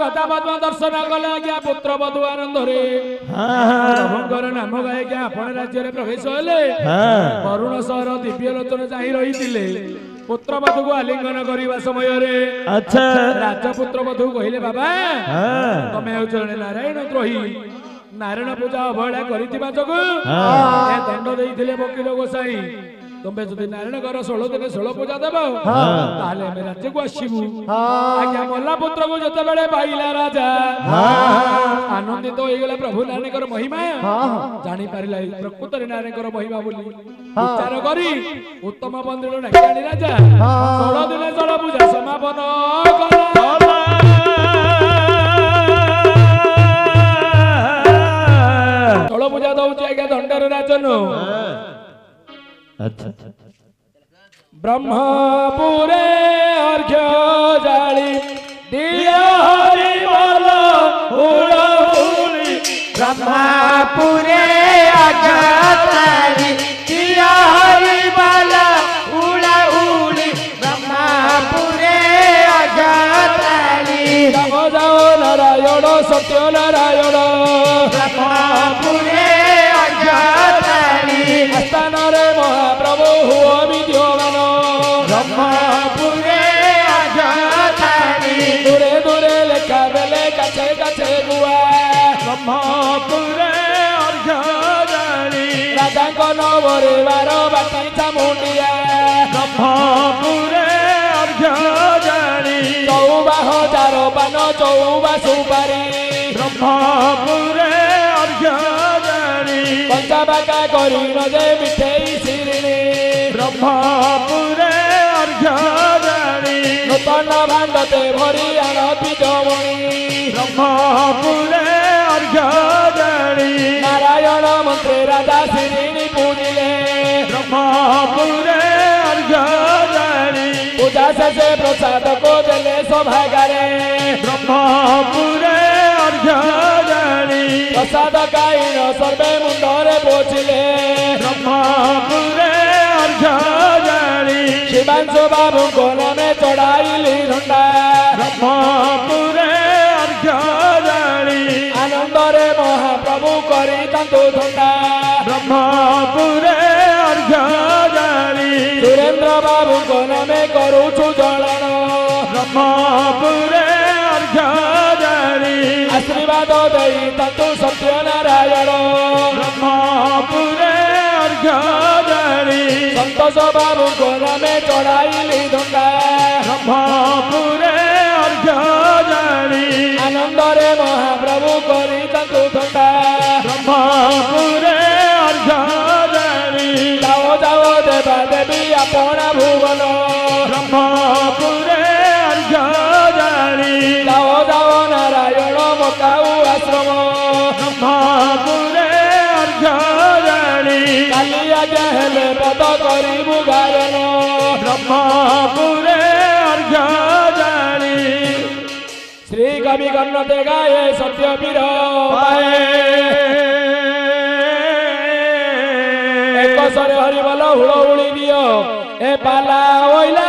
କଥା ପଦ୍ମ ଦର୍ଶନ କଲେ ଆଜ୍ଞା ପୁତ୍ର ବଧୁ ଆନନ୍ଦରେ ପ୍ରଭୁଙ୍କର ନାମ ଗାଇ ଆଜ୍ଞା ଆପଣ ରାଜ୍ୟରେ ପ୍ରବେଶ ହେଲେ ବରୁଣ ସହର ଦିବ୍ୟ ଲୋଚନ ଚାହିଁ ରହିଥିଲେ ପୁତ୍ର ବଧୁକୁ ଆଲିଙ୍ଗନ କରିବା ସମୟରେ ରାଜପୁତ୍ର ବଧୁ କହିଲେ ବାବା ତମେ ହେଉଛ ଜଣେ ନାରାୟଣ ଦ୍ରୋହୀ ନାରାୟଣ ପୂଜା ଅବହେଳା କରିଥିବା ଯୋଗୁଁ ଏ ଦଣ୍ଡ ଦେଇଥିଲେ ବକିଲ ଗୋସାଇ ତମେ ଯଦି ନାରାୟଣଙ୍କର 16 ଦିନ 16 ପୂଜା ଦେବ ତାହେଲେ ଆମେ ରାଜ୍ୟକୁ ଆସିବୁ ଆଜ୍ଞା ମଲା ପୁତ୍ରକୁ ଯେତେବେଳେ ପାଇଲା ରାଜା ଆନନ୍ଦିତ ହୋଇଗଲା ପ୍ରଭୁ ନାରାୟଣଙ୍କର ମହିମା ଜାଣିପାରିଲା ପ୍ରକୃତରେ ନାରାୟଣଙ୍କର ମହିମା ବୋଲି ବିଚାର କରି ଉତ୍ତମ ମନ୍ଦିର ଡାକି ଆଣି ରାଜା 16 ଦିନ 16 ପୂଜା ସମାପନ କଲା ପୂଜା ଦଉଛି ଆଜ୍ଞା ଦଣ୍ଡର ରାଜନ ବ୍ରହ୍ମପୁରେ ଅର୍ଘ୍ୟ ଜାଳି ଦିଅ ହରିବୋଲ ହୁଳହୁଳି ବ୍ରହ୍ମପୁରେ ଅର୍ଘ୍ୟ ଜାଳି ଦିଅ ହରିବୋଲ ହୁଳହୁଳି ବ୍ରହ୍ମପୁରେ ଅର୍ଘ୍ୟ ଜାଳି ଯାଅ ଯାଅ ନାରାୟଣ ସତ୍ୟ ନାରାୟଣ ବ୍ରହ୍ମପୁରେ ଅର୍ଘ୍ୟ ଜାଳି ସ୍ଥାନରେ ମହାପ୍ରଭୁ ହୁଅ ବିଦ୍ୟମାନ ବ୍ରହ୍ମପୁରେ ଅର୍ଘ୍ୟ ଜାଳି ଦୂରେ ଦୂରେ ଲେଖା ବେଲେ କାଛେ କାଛେ ଗୁଆ ବ୍ରହ୍ମପୁରେ ଅର୍ଘ୍ୟ ଜାଳି ରାଜାଙ୍କ ନବରେ ବାର ବାଟି ଚାମୁଣ୍ଡିଆ ବ୍ରହ୍ମପୁରେ ଅର୍ଘ୍ୟ ଜାଳି ଚଉବାହ ଚାର ପାନ ଚଉବା ସୁପାରି ବ୍ରହ୍ମପୁରେ ଅର୍ଘ୍ୟ ଜାଳି କଞ୍ଚା ବାକା କରି ନଜେ ମିଠେଇ ଶିରିଣି ବ୍ରହ୍ମପୁରେ ଅର୍ଘ୍ୟ ଜାଳି ନୂତନ ଭାଣ୍ଡତେ ଭରି ଆଣତି ଜମଣି ବ୍ରହ୍ମପୁରେ ଅର୍ଘ୍ୟ ଜାଳି ନାରାୟଣ ମନ୍ତ୍ରେ ରାଜା ଶିରିଣି ପୂଜିଲେ ବ୍ରହ୍ମପୁରେ ଅର୍ଘ୍ୟ ଜାଳି ପୂଜା ଶେଷେ ପ୍ରସାଦକୁ ଦେଲେ ସଭାଗାରେ ବ୍ରହ୍ମପୁରେ ଅର୍ଘ୍ୟ ଜାଳି ପ୍ରସାଦ କାଇନ ସର୍ବେ ମୁଣ୍ଡରେ ପୋଛିଲେ ବ୍ରହ୍ମପୁରେ ଅର୍ଘ୍ୟ ଜାଳି ଶିବାଂଶୁ ବାବୁଙ୍କ ନାମେ ଚଢାଇଲି ଝଣ୍ଡା ବ୍ରହ୍ମପୁରେ ଅର୍ଘ୍ୟ ଜାଳି ଆନନ୍ଦରେ ମହାପ୍ରଭୁ କରି ତାଙ୍କୁ ଥଣ୍ଡା ବ୍ରହ୍ମପୁରେ ଅର୍ଘ୍ୟ ଜାଳି ସୁରେନ୍ଦ୍ର ବାବୁଙ୍କ ନାମେ କରୁଛୁ ଜଳନ ବ୍ରହ୍ମପୁରେ ଅର୍ଘ୍ୟ ଜାଳି ଆଶୀର୍ବାଦ ଦେଇ ତାଙ୍କୁ ସତ୍ୟ ନାରାୟଣ ବ୍ରହ୍ମପୁରେ ଅର୍ଘ୍ୟ ଜାଳି ସନ୍ତୋଷ ବାବୁଙ୍କ ନାମେ ଚଢାଇଲି ଥଣ୍ଡା ବ୍ରହ୍ମପୁରେ ଅର୍ଘ୍ୟ ଜାଳି ଆନନ୍ଦରେ ମହାପ୍ରଭୁ କରି ତାଙ୍କୁ ଥଣ୍ଡା ବ୍ରହ୍ମପୁରେ ଅର୍ଘ୍ୟ ଜାଳି ଯାଅ ଯାଅ ଦେବା ଦେବୀ ଆପଣା ଭୁବନ ବ୍ରହ୍ମପୁରେ ଅର୍ଘ୍ୟ ଜାଳି ଯାଅ ଯାଅ ନାରାୟଣ ମକାଉ ଆଶ୍ରମ ବ୍ରହ୍ମପୁରେ ଅର୍ଘ୍ୟ ଜାଳି କାଲି ଆଜ୍ଞା ହେଲେ ପଦ କରିବୁ ଗାୟନ ବ୍ରହ୍ମପୁରେ ଅର୍ଘ୍ୟ ଜାଳି ଶ୍ରୀ କବି କର୍ଣ୍ଣତେ ଗାଏ ସତ୍ୟ ବୀର ପାଏ ଏକଶରେ ହରିବଲ ହୁଳହୁଳି ଦିଅ ଏ ପାଲା ଓଇଲା